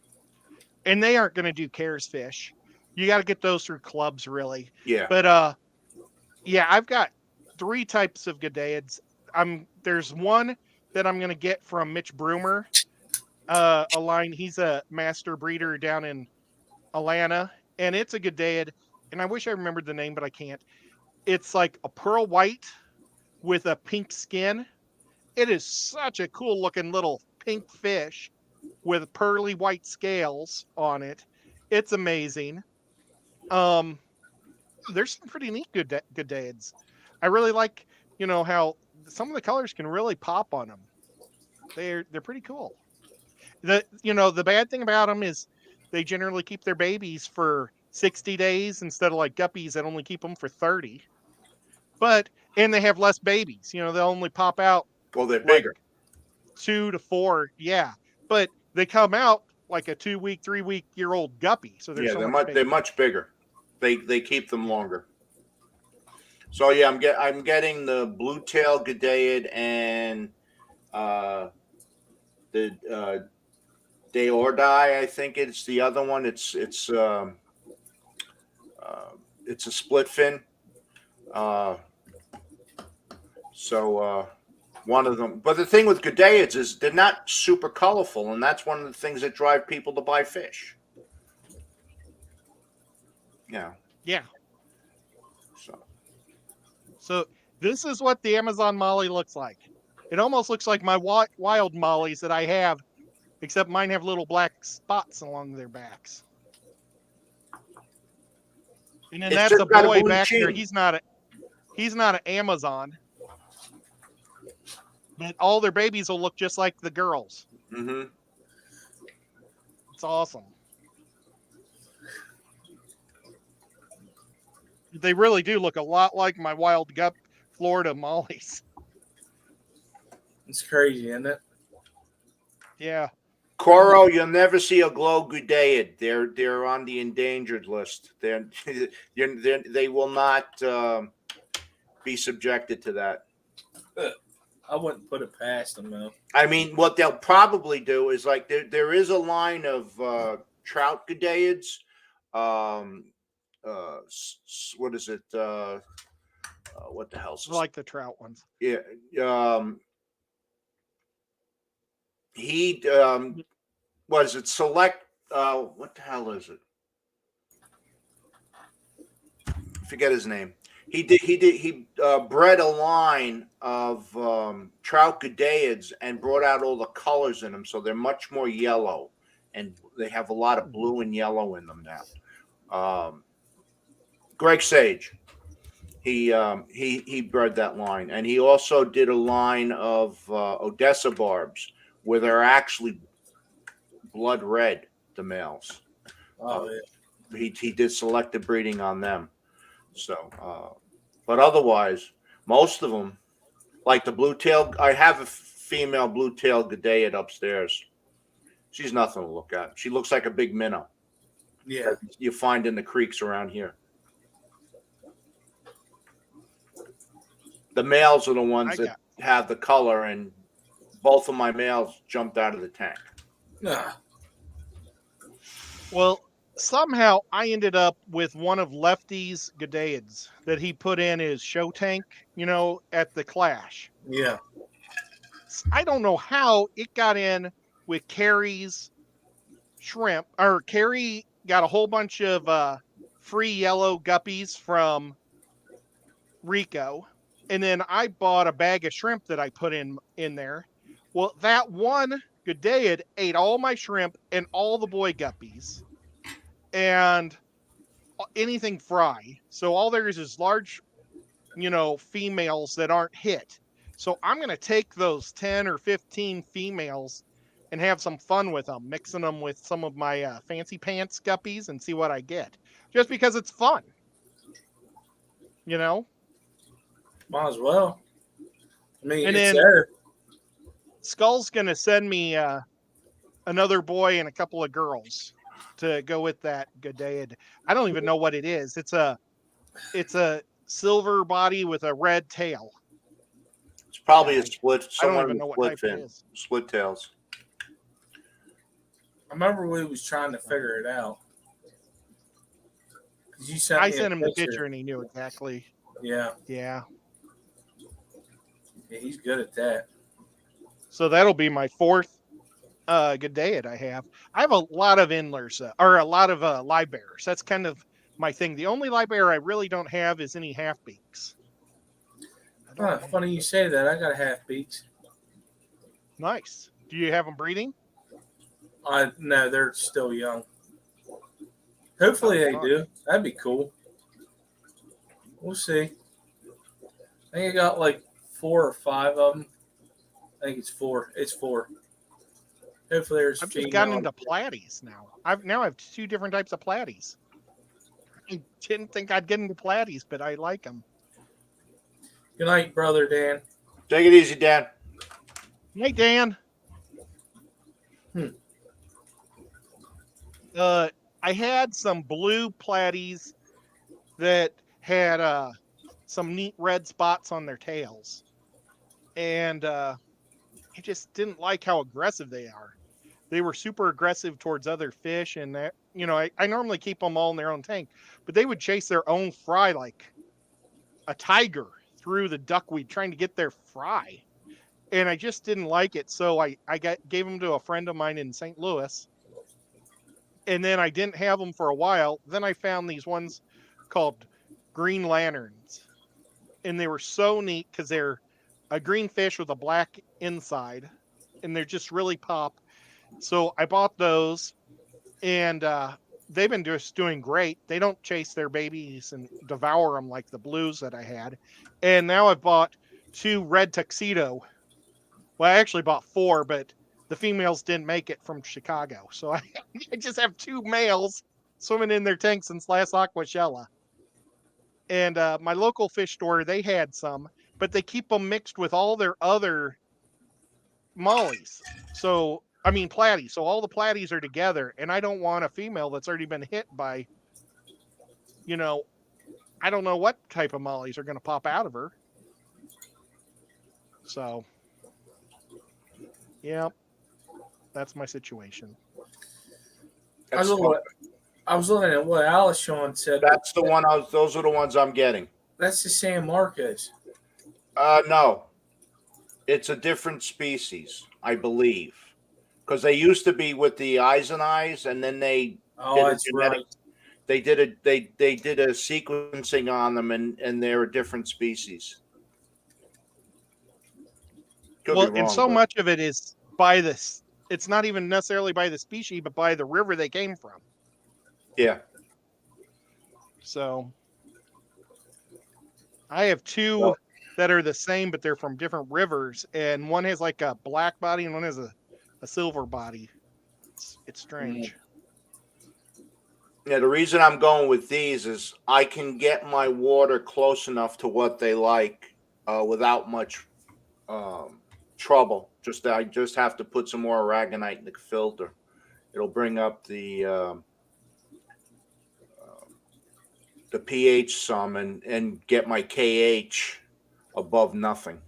and they aren't going to do Cares fish. You got to get those through clubs, really. Yeah. But, I've got 3 types of Gudaids. There's one that I'm going to get from Mitch Broomer, a line. He's a master breeder down in Atlanta, and it's a Gudaid. And I wish I remembered the name, but I can't. It's like a pearl white with a pink skin. It is such a cool looking little pink fish with pearly white scales on it. It's amazing. There's some pretty neat Gudaids. I really like, how some of the colors can really pop on them. They're pretty cool. The bad thing about them is they generally keep their babies for 60 days instead of like guppies that only keep them for 30. And they have less babies. They'll only pop out. Well, they're bigger. 2 to 4. Yeah. But they come out like a 2-week, 3-week-year-old guppy. So they're much bigger. They keep them longer. So yeah, I'm getting the blue tail Gudaid and the Deordai, I think it's the other one. It's a split fin. So one of them. But the thing with Gudeids is they're not super colorful, and that's one of the things that drive people to buy fish. Yeah. Yeah. So this is what the Amazon Molly looks like. It almost looks like my wild mollies that I have, except mine have little black spots along their backs. And then It's that's just a got a boy blue back there. chin. He's not an Amazon. But all their babies will look just like the girls. Mm-hmm. It's awesome. They really do look a lot like my wild gup Florida mollies. It's crazy, isn't it? Yeah. Coro, you'll never see a glow Gudeid. They're on the endangered list. They will not be subjected to that. I wouldn't put it past them though. I mean, what they'll probably do is like there is a line of trout Gudeids. What is it? What the hell's I like the trout ones. Yeah. He what is it? Select what the hell is it? Forget his name. He bred a line of trout Gudeids and brought out all the colors in them, so they're much more yellow, and they have a lot of blue and yellow in them now. Greg Sage, he bred that line, and he also did a line of Odessa barbs where they're actually blood red, the males. Oh yeah. He did selective breeding on them. So, but otherwise, most of them, like the blue tail, I have a female blue tail Gudeid upstairs. She's nothing to look at. She looks like a big minnow. Yeah. That you find in the creeks around here. The males are the ones that have the color, and both of my males jumped out of the tank. Nah. Well, somehow I ended up with one of Lefty's Gudeids that he put in his show tank, at the Clash. Yeah. I don't know how it got in with Carrie's shrimp, or Carrie got a whole bunch of free yellow guppies from Rico. And then I bought a bag of shrimp that I put in there. Well, that one Gudeid ate all my shrimp and all the boy guppies and anything fry. So all there is large, females that aren't hit. So I'm going to take those 10 or 15 females and have some fun with them, mixing them with some of my fancy pants guppies and see what I get. Just because it's fun. Might as well. I mean, And it's then there. Skull's going to send me another boy and a couple of girls to go with that Gudeid. I don't even know what it is. It's a silver body with a red tail. It's probably a split. I don't even know what type it is. Split tails. I remember we was trying to figure it out. You sent I me sent a him the picture and he knew exactly. Yeah. Yeah. Yeah, he's good at that. So that'll be my fourth Gudeid I have. I have a lot of Inlers, or a lot of live bearers. That's kind of my thing. The only live bearer I really don't have is any half beaks. Funny you say that. I got half beaks. Nice. Do you have them breeding? No, they're still young. Hopefully they do. That'd be cool. We'll see. I think I got like 4 or 5 of them. I think it's 4. It's 4. Hopefully there's. I've just gotten into platies now. I have 2 different types of platies. I didn't think I'd get into platies, but I like them. Good night, brother Dan. Take it easy, Dan. Hey, Dan. I had some blue platies that had some neat red spots on their tails. And I just didn't like how aggressive they are. They were super aggressive towards other fish. And, that, I normally keep them all in their own tank. But they would chase their own fry like a tiger through the duckweed trying to get their fry. And I just didn't like it. So I gave them to a friend of mine in St. Louis. And then I didn't have them for a while. Then I found these ones called green lanterns. And they were so neat because they're a green fish with a black inside. And they're just really pop. So I bought those. And they've been just doing great. They don't chase their babies and devour them like the blues that I had. And now I've bought 2 red tuxedo. Well, I actually bought 4, but the females didn't make it from Chicago. So I just have 2 males swimming in their tank since last Aquashella. And my local fish store, they had some, but they keep them mixed with all their other mollies. So, I mean, platies. So all the platies are together, and I don't want a female that's already been hit by, I don't know what type of mollies are going to pop out of her. So, yeah, that's my situation. I was looking at what Alishon said. That's the one. Those are the ones I'm getting. That's the San Marcos. No, it's a different species, I believe, because they used to be with the eyes and eyes, and then they Right. They did a sequencing on them, and they're a different species. Could be Well, wrong, and so but- much of it is by this. It's not even necessarily by the species, but by the river they came from. Yeah. So I have 2 that are the same, but they're from different rivers, and one has like a black body and one has a silver body. It's strange. Yeah, the reason I'm going with these is I can get my water close enough to what they like without much trouble. I just have to put some more aragonite in the filter. It'll bring up the pH some and get my KH above nothing.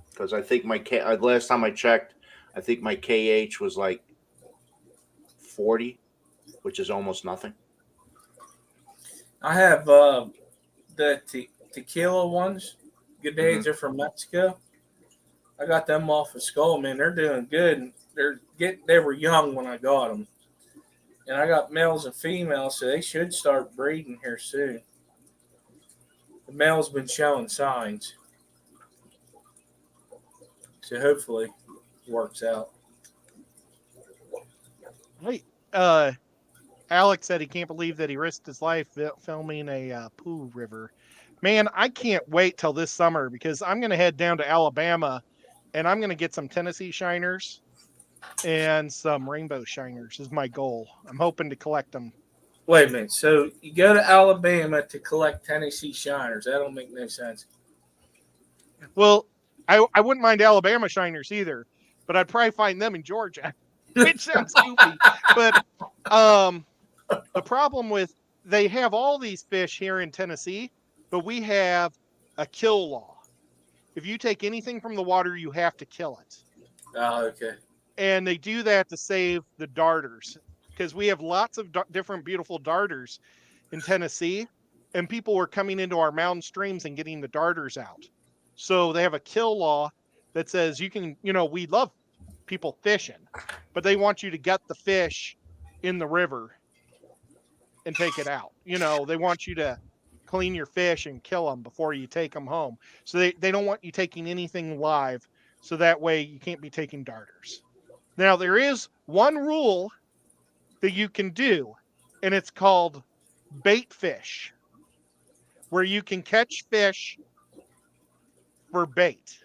Because I think last time I checked, I think my KH was like 40, which is almost nothing. I have the tequila ones. Good days. They're from Mexico. I got them off of Skull, man. They're doing good. They were young when I got them, and I got males and females, so they should start breeding here soon. The male's been showing signs, so hopefully it works out. Hey, Alex said he can't believe that he risked his life filming a Pooh River. Man, I can't wait till this summer because I'm going to head down to Alabama and I'm going to get some Tennessee shiners and some rainbow shiners is my goal. I'm hoping to collect them. Wait a minute. So you go to Alabama to collect Tennessee shiners. That don't make no sense. Well, I wouldn't mind Alabama shiners either, but I'd probably find them in Georgia, which sounds goofy. But the problem with they have all these fish here in Tennessee, but we have a kill law. If you take anything from the water, you have to kill it. Oh, okay. And they do that to save the darters because we have lots of different beautiful darters in Tennessee, and people were coming into our mountain streams and getting the darters out. So they have a kill law that says you can, we love people fishing, but they want you to get the fish in the river and take it out. They want you to clean your fish and kill them before you take them home. So they don't want you taking anything live. So that way you can't be taking darters. Now there is one rule that you can do, and it's called bait fish, where you can catch fish for bait.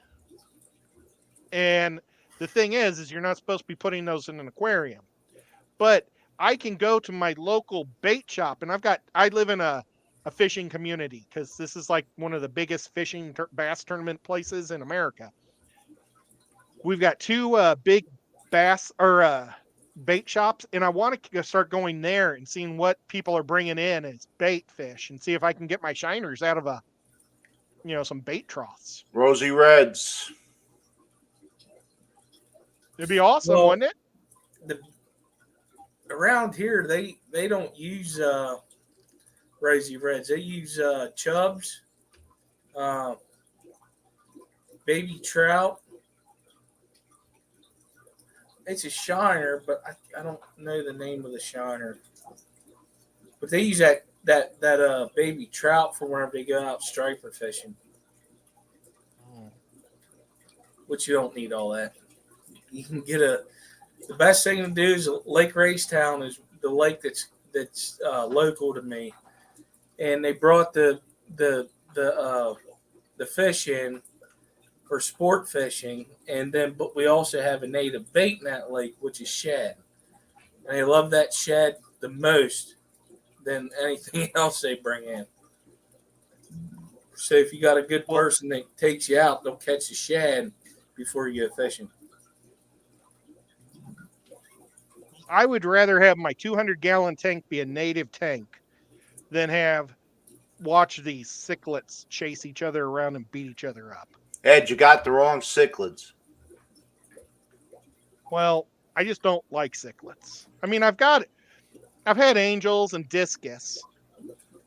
And the thing is you're not supposed to be putting those in an aquarium. But I can go to my local bait shop, and I live in a fishing community because this is like one of the biggest fishing bass tournament places in America. We've got 2 big bass or bait shops, and I want to start going there and seeing what people are bringing in as bait fish and see if I can get my shiners out of some bait troughs. Rosy Reds. It'd be awesome, wouldn't it? Around here, they don't use Rosy Reds. They use chubs. baby trout. It's a shiner, but I don't know the name of the shiner. But they use that baby trout for whenever they go out striper fishing. Which you don't need all that. You can get the best thing to do is Lake Racetown is the lake that's local to me, and they brought the fish in for sport fishing, but we also have a native bait in that lake, which is shad, and they love that shad the most than anything else they bring in. So if you got a good person that takes you out, they'll catch the shad before you go fishing. I would rather have my 200-gallon tank be a native tank than watch these cichlids chase each other around and beat each other up. Ed, you got the wrong cichlids. Well, I just don't like cichlids. I mean, I've had angels and discus.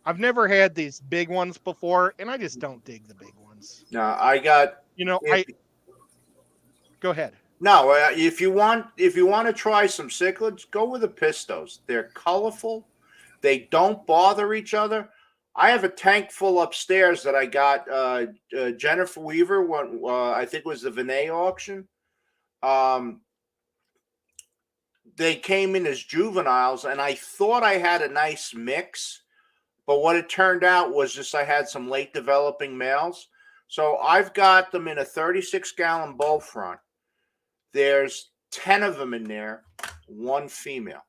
I've never had these big ones before, and I just don't dig the big ones. No, I got. Go ahead. No, if you want to try some cichlids, go with the pistos. They're colorful. They don't bother each other. I have a tank full upstairs that I got Jennifer Weaver when I think it was the Vinay auction. They came in as juveniles, and I thought I had a nice mix, but what it turned out was just I had some late developing males. So I've got them in a 36-gallon bow front. There's 10 of them in there, one female.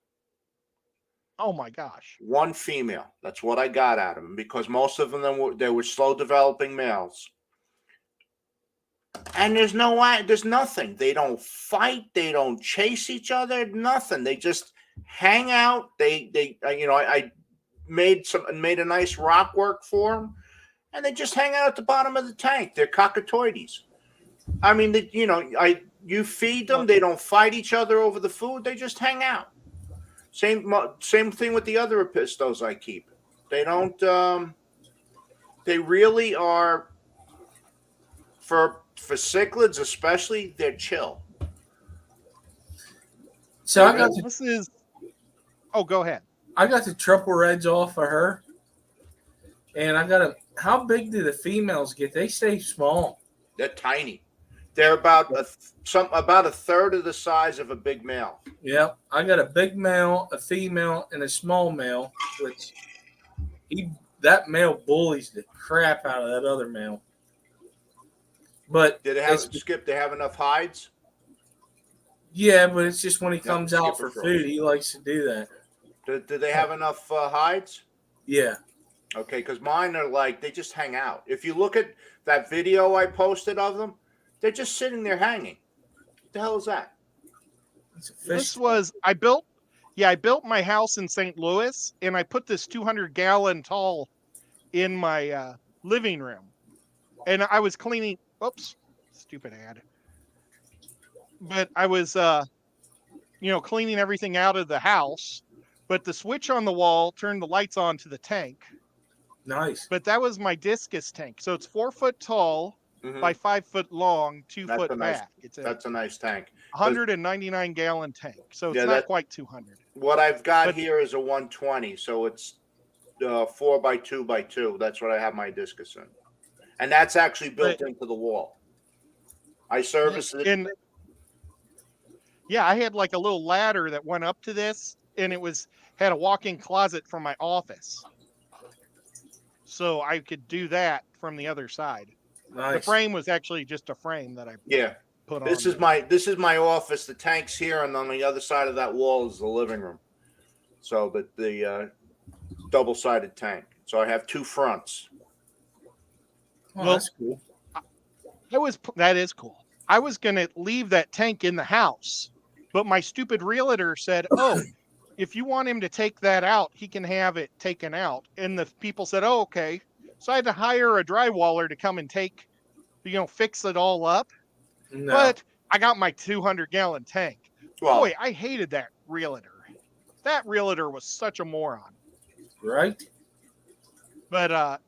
Oh my gosh. One female. That's what I got out of them because most of them were slow developing males. And there's nothing. They don't fight. They don't chase each other. Nothing. They just hang out. I made a nice rock work for them, and they just hang out at the bottom of the tank. They're cockatoides. I mean, you feed them. They don't fight each other over the food. They just hang out. Same thing with the other pistos I keep. They don't. They really are for cichlids, especially. They're chill. So go ahead. I got the triple reds off of her, and how big do the females get? They stay small. They're tiny. They're about a third of the size of a big male. Yeah, I got a big male, a female, and a small male. Which that male bullies the crap out of that other male. But did it have Skip? They have enough hides? Yeah, but it's just when he comes out for food, he likes to do that. Do they have enough hides? Yeah. Okay, because mine are they just hang out. If you look at that video I posted of them, they're just sitting there hanging. What the hell is that? I built my house in St. Louis, and I put this 200-gallon tall in my living room. And I was cleaning. Oops, stupid ad. But I was, cleaning everything out of the house. But the switch on the wall turned the lights on to the tank. Nice. But that was my discus tank. So it's 4 foot tall by 5 foot long, 2 foot back. That's a nice tank. 199-gallon tank. So it's not quite 200. What I've got here is a 120. So it's 4 by 2 by 2. That's what I have my discus in. And that's actually built into the wall. I serviced it. I had like a little ladder that went up to this, and it had a walk-in closet from my office. So I could do that from the other side. Nice. The frame was actually just a frame that I put on. This is my office. The tank's here, and on the other side of that wall is the living room. So the double-sided tank. So I have two fronts. Oh, well, that's cool. That is cool. I was going to leave that tank in the house, but my stupid realtor said, "Oh, if you want him to take that out, he can have it taken out." And the people said, "Oh, okay." So I had to hire a drywaller to come and fix it all up. No. But I got my 200-gallon tank. Well, boy, I hated that realtor. That realtor was such a moron. Right. But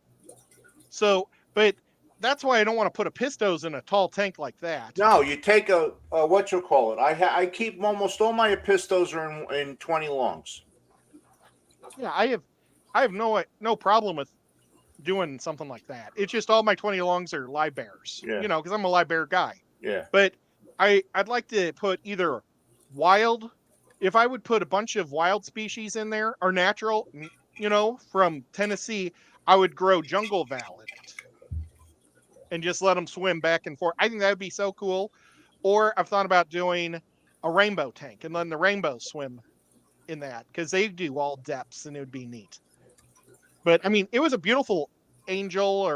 that's why I don't want to put a pistos in a tall tank like that. No, you take a what you call it. I keep almost all my pistos are in 20 longs. Yeah, I have no problem with doing something like that. It's just all my 20 longs are live bears. Yeah. You know, because I'm a live bear guy. Yeah. But I'd like to put either wild. If I would put a bunch of wild species in there or natural, you know, from Tennessee, I would grow jungle val in it and just let them swim back and forth. I think that would be so cool. Or I've thought about doing a rainbow tank and letting the rainbows swim in that because they do all depths and it would be neat. But I mean, it was a beautiful angel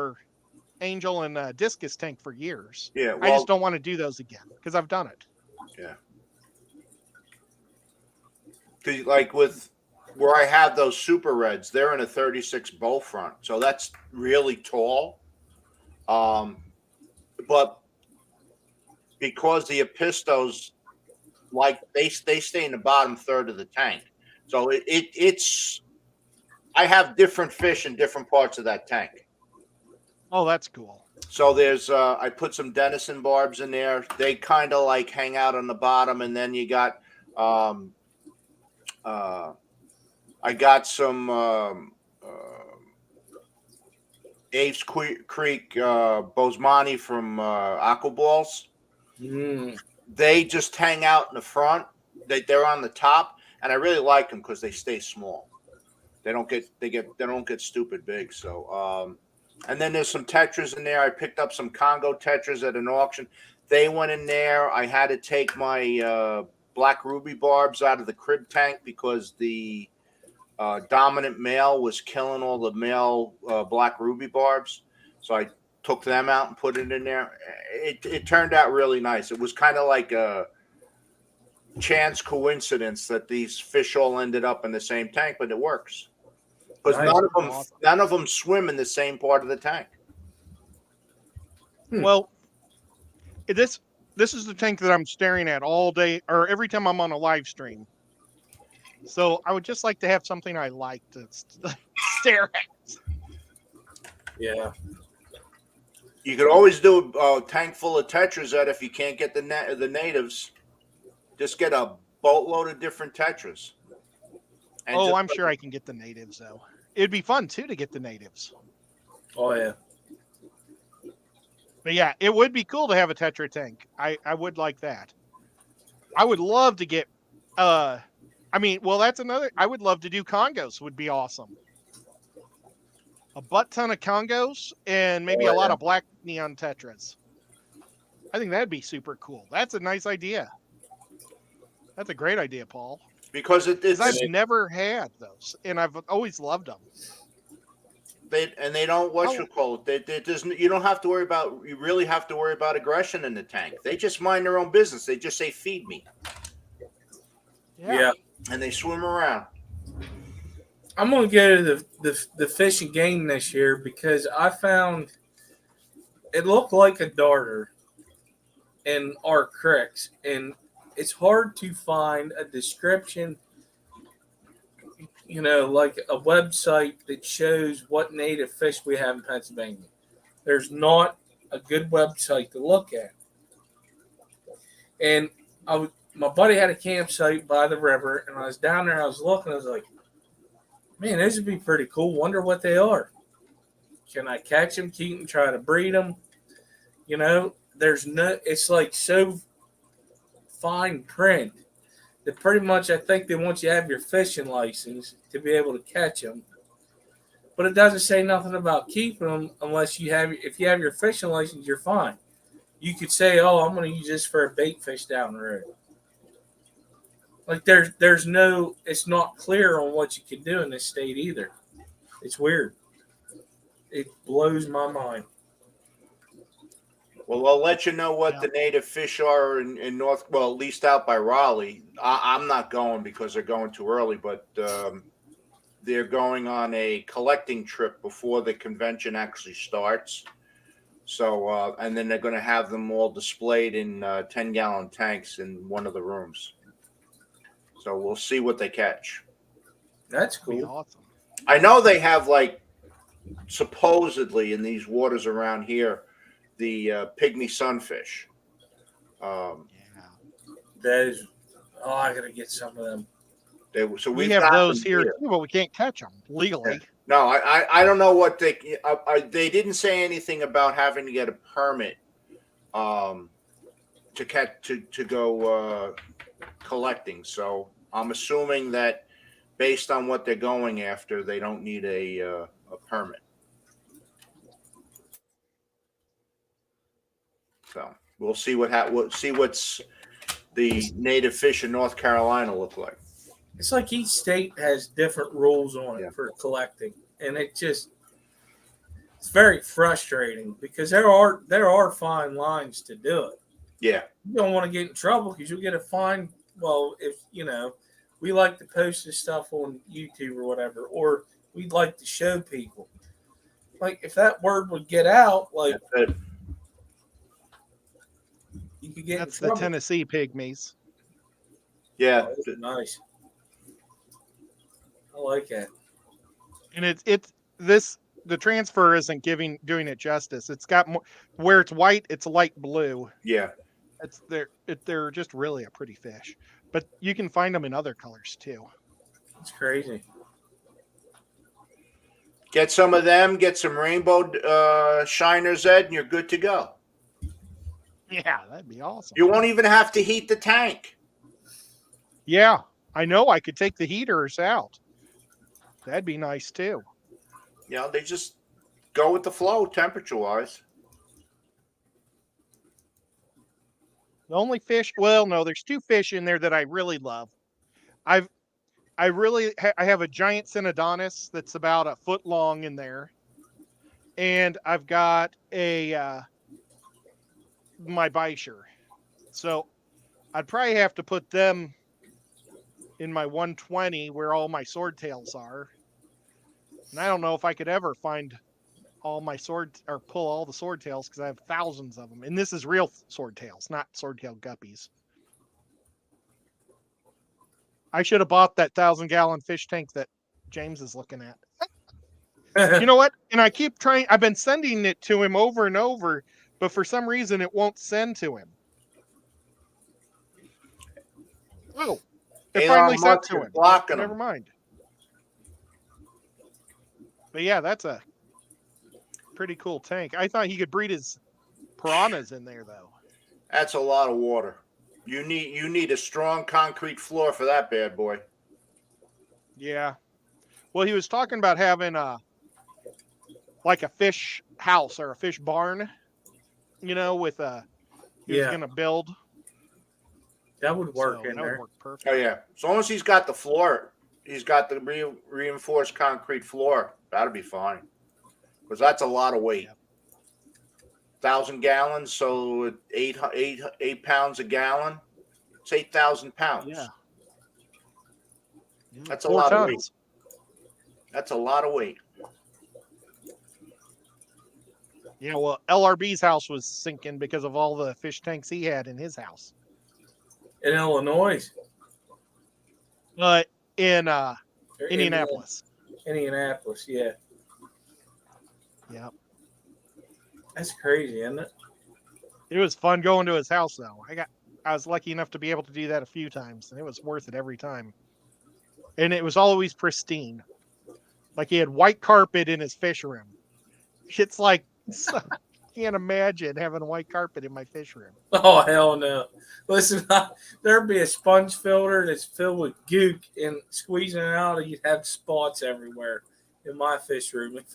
and discus tank for years. Yeah. I just Well, don't want to do those again because I've done it. yeah. 'Cause, like with where I have those super reds, they're in a 36 bow front, so that's really tall. But because the Epistos, like they stay in the bottom third of the tank, so it's I have different fish in different parts of that tank. Oh, that's cool. So there's I put some Denison barbs in there. They kind of like hang out on the bottom, and then you got I got some Aves Creek Bosemani from Aquaballs. Mm. They just hang out in the front. They're on the top, and I really like them because they stay small. They don't get stupid big. So and then there's some tetras in there. I picked up some Congo tetras at an auction. They went in there. I had to take my black ruby barbs out of the crib tank because the dominant male was killing all the male black ruby barbs. So I took them out and put it in there. It turned out really nice. It was kind of like a chance coincidence that these fish all ended up in the same tank, but it works because Nice. none of them swim in the same part of the tank. Well, this is the tank that I'm staring at all day or every time I'm on a live stream. So I would just like to have something I like to stare at. Yeah. You could always do a tank full of tetras that if you can't get the natives, just get a boatload of different tetras. And Oh, I'm sure I can get the natives though. It'd be fun too to get the natives. Oh yeah. But yeah, it would be cool to have a tetra tank. I would like that. I would love to get that's another. I would love to do Congos. Would be awesome. A butt ton of Congos and maybe a lot of black neon tetras. I think that'd be super cool. That's a nice idea. That's a great idea, Paul. Because I've never had those, and I've always loved them. They don't you don't have to worry about. You really have to worry about aggression in the tank. They just mind their own business. They just say, "Feed me." Yeah. And they swim around. I'm gonna go to the fish and game this year because I found it looked like a darter in our creeks, and it's hard to find a description, like a website that shows what native fish we have in Pennsylvania. There's not a good website to look at. And my buddy had a campsite by the river, and I was down there, I was looking, I was like, man, those would be pretty cool. Wonder what they are. Can I catch them, keep them, try to breed them? It's like so fine print that pretty much I think they want you to have your fishing license to be able to catch them. But it doesn't say nothing about keeping them if you have your fishing license, you're fine. You could say, oh, I'm going to use this for a bait fish down the road. Like it's not clear on what you can do in this state either. It's weird. It blows my mind. Well, I'll let you know what the native fish are in North. Well, at least out by Raleigh. I'm not going because they're going too early, but they're going on a collecting trip before the convention actually starts. So, and then they're going to have them all displayed in 10-gallon tanks in one of the rooms. So we'll see what they catch. That's cool. Awesome. I know they have supposedly in these waters around here, the pygmy sunfish. Yeah. That is, oh, I gotta get some of them. So We we've have got those them here too, but we can't catch them legally. No, I don't know what they didn't say anything about having to get a permit to catch to go collecting. So I'm assuming that based on what they're going after, they don't need a permit. So we'll see what's the native fish in North Carolina look like. It's like each state has different rules on it Yeah. for collecting, and it's very frustrating because there are fine lines to do it. Yeah, You don't want to get in trouble because you'll get a fine. Well, if we like to post this stuff on YouTube or whatever, or we'd like to show people. Like if that word would get out, like that's it. you could get That's in the trouble. Tennessee pygmies. Yeah, Oh, that's nice. I like that. And the transfer isn't doing it justice. It's got more where it's white, it's light blue. yeah. They're just really a pretty fish. But you can find them in other colors too. It's crazy. Get some of them. Get some rainbow shiners, Ed, and you're good to go. Yeah, that'd be awesome. You won't even have to heat the tank. Yeah, I know. I could take the heaters out. That'd be nice too. They just go with the flow temperature-wise. The only fish, well, no, there's two fish in there that I really love. I have a giant Synodontis that's about a foot long in there, and I've got my Bisher. So I'd probably have to put them in my 120 where all my swordtails are. And I don't know if I could ever find all my pull all the swordtails because I have thousands of them. And this is real swordtails, not swordtail guppies. I should have bought that 1,000-gallon fish tank that James is looking at. You know what? And I keep trying. I've been sending it to him over and over, but for some reason it won't send to him. Oh, it finally sent to him. Never mind. But yeah, that's a pretty cool tank. I thought he could breed his piranhas in there, though. That's a lot of water. You need a strong concrete floor for that bad boy. Yeah. Well, he was talking about having like a fish house or a fish barn, with he was gonna build. That would work in that there. would work perfect. Oh yeah. As long as he's got the floor, he's got the reinforced concrete floor. That'll be fine. Because that's a lot of weight. Yep. 1,000 gallons, so 8 pounds a gallon. It's 8,000 pounds. Yeah. That's a 4 lot tons. of weight. That's a lot of weight. Yeah, well, LRB's house was sinking because of all the fish tanks he had in his house. In Illinois. In Indianapolis. Indianapolis, yeah. Yep. That's crazy, isn't it? It was fun going to his house, though. I was lucky enough to be able to do that a few times, and it was worth it every time. And it was always pristine. Like he had white carpet in his fish room. It's like, I can't imagine having a white carpet in my fish room. Oh, hell no. Listen, there'd be a sponge filter that's filled with gook, and squeezing it out, you'd have spots everywhere in my fish room if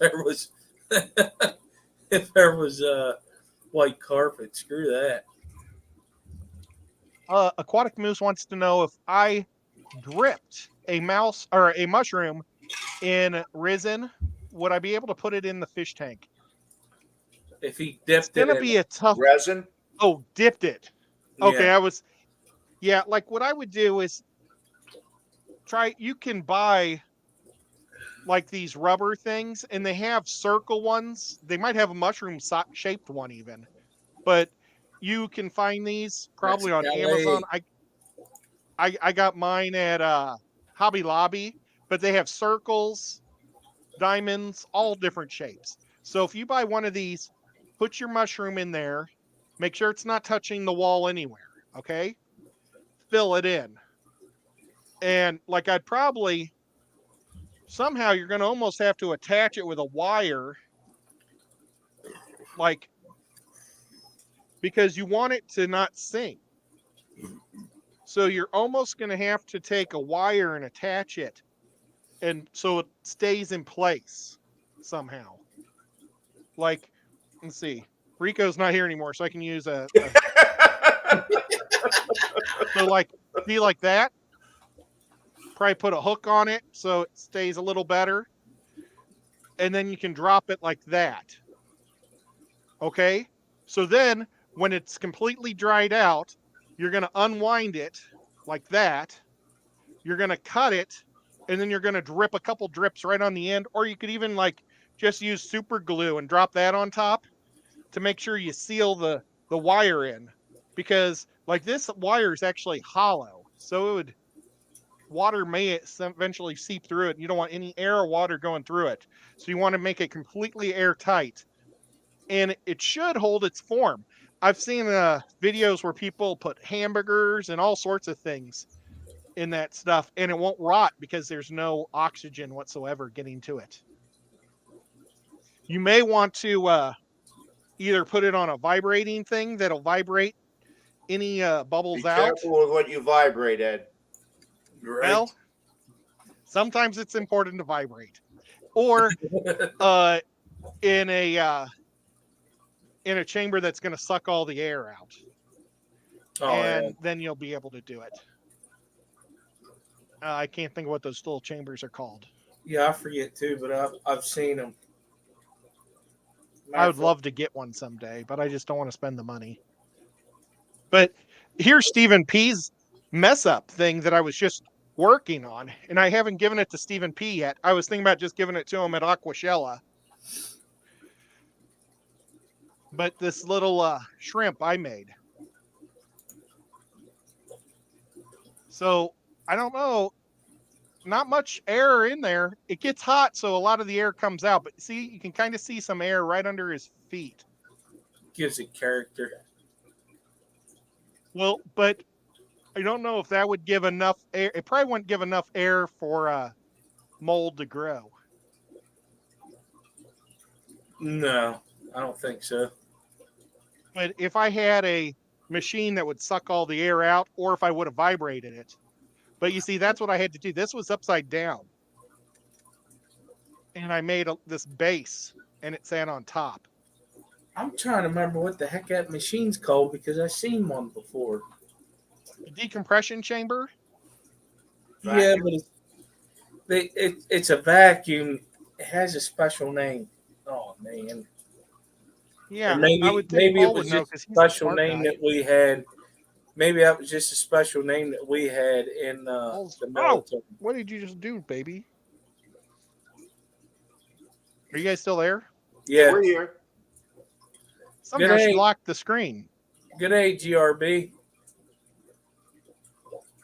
there was white carpet. Screw that. Aquatic Moose wants to know if I dripped a mushroom in resin, would I be able to put it in the fish tank? If he dipped It's gonna be a tough resin. Oh, dipped it. Okay, Yeah. like what I would do is you can buy like these rubber things, and they have circle ones. They might have a mushroom shaped one even, but you can find these probably on Amazon. I got mine at Hobby Lobby, but they have circles, diamonds, all different shapes. So if you buy one of these, put your mushroom in there. Make sure it's not touching the wall anywhere. Okay. Fill it in. And like I'd probably, somehow you're going to almost have to attach it with a wire. Like, because you want it to not sink. So you're almost going to have to take a wire and attach it. And so it stays in place somehow. Like, let's see. Rico's not here anymore, so I can use so like, be like that. Probably put a hook on it so it stays a little better. And then you can drop it like that. Okay? So then when it's completely dried out, you're going to unwind it like that. You're going to cut it, and then you're going to drip a couple drips right on the end, or you could even like just use super glue and drop that on top to make sure you seal the wire in, because like this wire is actually hollow, so water may eventually seep through it. You don't want any air or water going through it, so you want to make it completely airtight, and it should hold its form. I've seen videos where people put hamburgers and all sorts of things in that stuff, and it won't rot because there's no oxygen whatsoever getting to it. You may want to either put it on a vibrating thing that'll vibrate any bubbles Be out. careful with what you vibrate, Ed. Right. Well, sometimes it's important to vibrate, or in a chamber that's going to suck all the air out, and then you'll be able to do it. I can't think of what those little chambers are called. Yeah, I forget too, but I've seen them. I would love to get one someday, but I just don't want to spend the money. But here's Stephen P's mess up thing that I was just working on, and I haven't given it to Stephen P yet. I was thinking about just giving it to him at Aquashella. But this little shrimp I made. So I don't know, not much air in there. It gets hot, so a lot of the air comes out. But see, you can kind of see some air right under his feet. Gives it character. Well, but I don't know if that would give enough air. It probably wouldn't give enough air for mold to grow. No, I don't think so. But if I had a machine that would suck all the air out, or if I would have vibrated it. But you see, that's what I had to do. This was upside down. And I made this base, and it sat on top. I'm trying to remember what the heck that machine's called because I've seen one before. A decompression chamber? Yeah, but it's a vacuum. It has a special name. Oh, man. Yeah, maybe it was just a special name guy. that we had. Maybe that was just a special name that we had in the military. What did you just do, baby? Are you guys still there? Yeah. We're here. Somehow she locked the screen. Good day, GRB.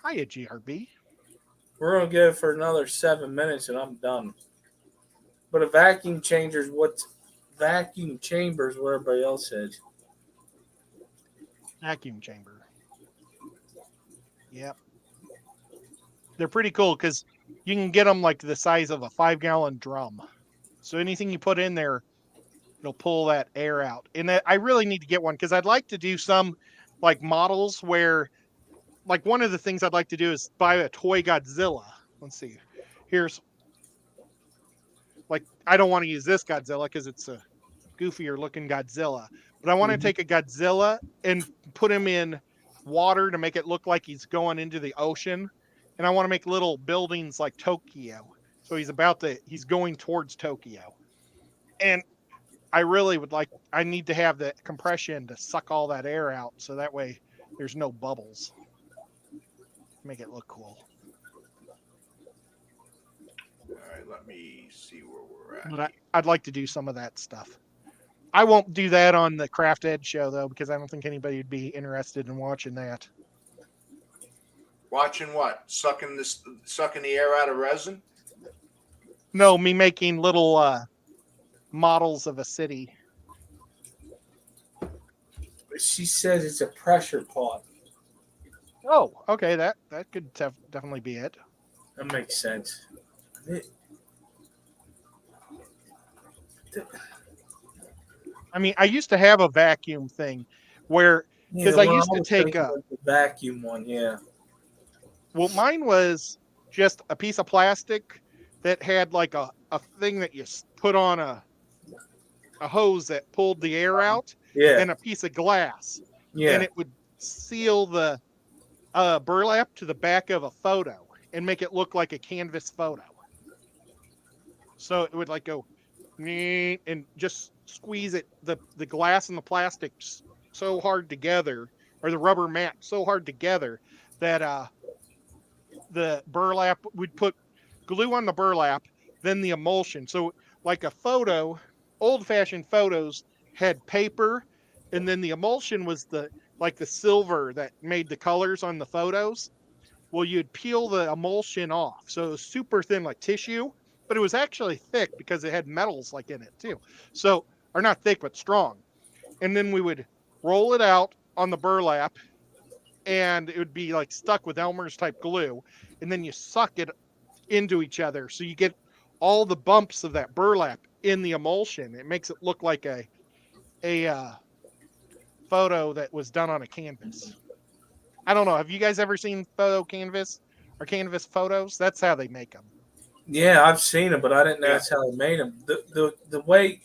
Hiya, GRB. We're going to go for another 7 minutes and I'm done. But a vacuum changer is what's vacuum chambers, what everybody else says. Vacuum chamber. Yep. They're pretty cool because you can get them like the size of a 5-gallon drum. So anything you put in there, it'll pull that air out. And I really need to get one because I'd like to do some like models where, like one of the things I'd like to do is buy a toy Godzilla. Let's see. Here's, like, I don't want to use this Godzilla because it's a goofier looking Godzilla. But I want to take a Godzilla and put him in water to make it look like he's going into the ocean. And I want to make little buildings like Tokyo. So he's going towards Tokyo. And I really would like, I need to have the compression to suck all that air out. So that way there's no bubbles. Make it look cool. All right, let me see where we're at. But I'd like to do some of that stuff. I won't do that on the Craft Ed show, though, because I don't think anybody would be interested in watching that. Watching what? Sucking the air out of resin? No, me making little models of a city. She says it's a pressure pot. Oh, okay. That could definitely be it. That makes sense. I mean, I used to have a vacuum thing where because I used to was take thinking of the vacuum one. Yeah. well, mine was just a piece of plastic that had like a thing that you put on a hose that pulled the air out, Yeah. and a piece of glass, Yeah. and it would seal the burlap to the back of a photo and make it look like a canvas photo. So it would like go and just squeeze it the glass and the plastic so hard together, or the rubber mat so hard together that the burlap would put glue on the burlap, then the emulsion. So like a photo, old-fashioned photos had paper, and then the emulsion was the silver that made the colors on the photos. Well, you'd peel the emulsion off. So it was super thin like tissue, but it was actually thick because it had metals like in it too. So, or not thick, but strong. And then we would roll it out on the burlap, and it would be like stuck with Elmer's type glue. And then you suck it into each other. So you get all the bumps of that burlap in the emulsion. It makes it look like a photo that was done on a canvas. I don't know. Have you guys ever seen photo canvas or canvas photos? That's how they make them. Yeah, I've seen them, but I didn't know that's how they made them. The way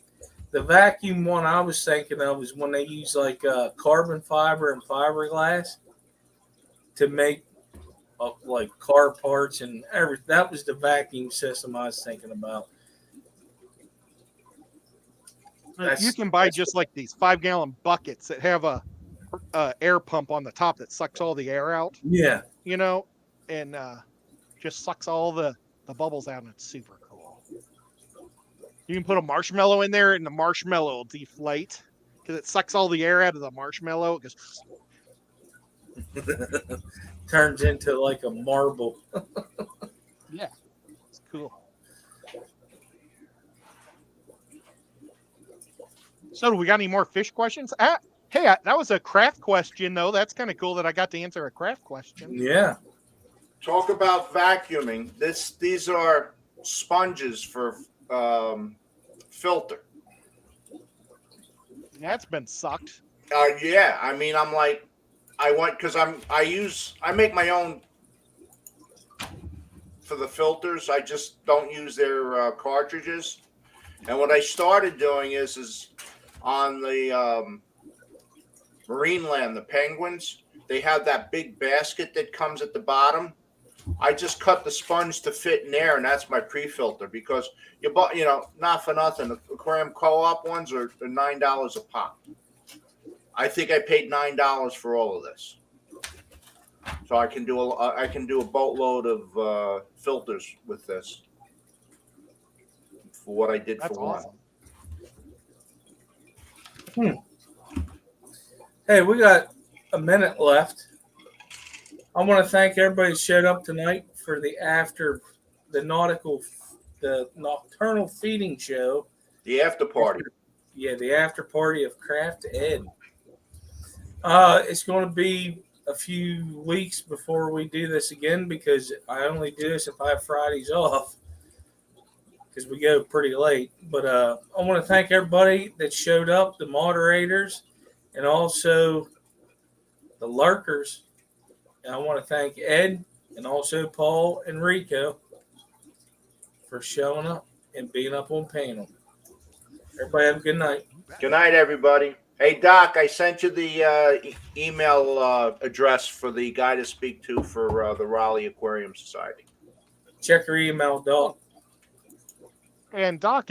the vacuum one I was thinking of was when they use like carbon fiber and fiberglass to make like car parts and everything. That was the vacuum system I was thinking about. You can buy just like these 5-gallon buckets that have a air pump on the top that sucks all the air out. Yeah. You know, and just sucks all the bubbles out, and it's super cool. You can put a marshmallow in there, and the marshmallow will deflate because it sucks all the air out of the marshmallow. It goes Turns into like a marble. yeah, it's cool. So, do we got any more fish questions? Hey, that was a craft question, though. That's kind of cool that I got to answer a craft question. Yeah. Talk about vacuuming. These are sponges for filter. That's been sucked. Yeah, I mean, I'm like, I make my own for the filters. I just don't use their cartridges. And what I started doing is on the Marineland, the penguins, they have that big basket that comes at the bottom. I just cut the sponge to fit in there, and that's my pre-filter because you bought, not for nothing. Aquarium Co-op ones are $9 a pop. I think I paid $9 for all of this, so I can do a boatload of filters with this for what I did That's for awesome. one. Hey, we got a minute left. I want to thank everybody who showed up tonight for the Nocturnal feeding show. The after party. Yeah, the after party of Craft Ed. It's going to be a few weeks before we do this again because I only do this if I have Fridays off because we go pretty late. But I want to thank everybody that showed up, the moderators, and also the lurkers. And I want to thank Ed and also Paul and Rico for showing up and being up on panel. Everybody have a good night. Good night, everybody. Hey, Doc, I sent you the email address for the guy to speak to for the Raleigh Aquarium Society. Check your email, Doc. And Doc, if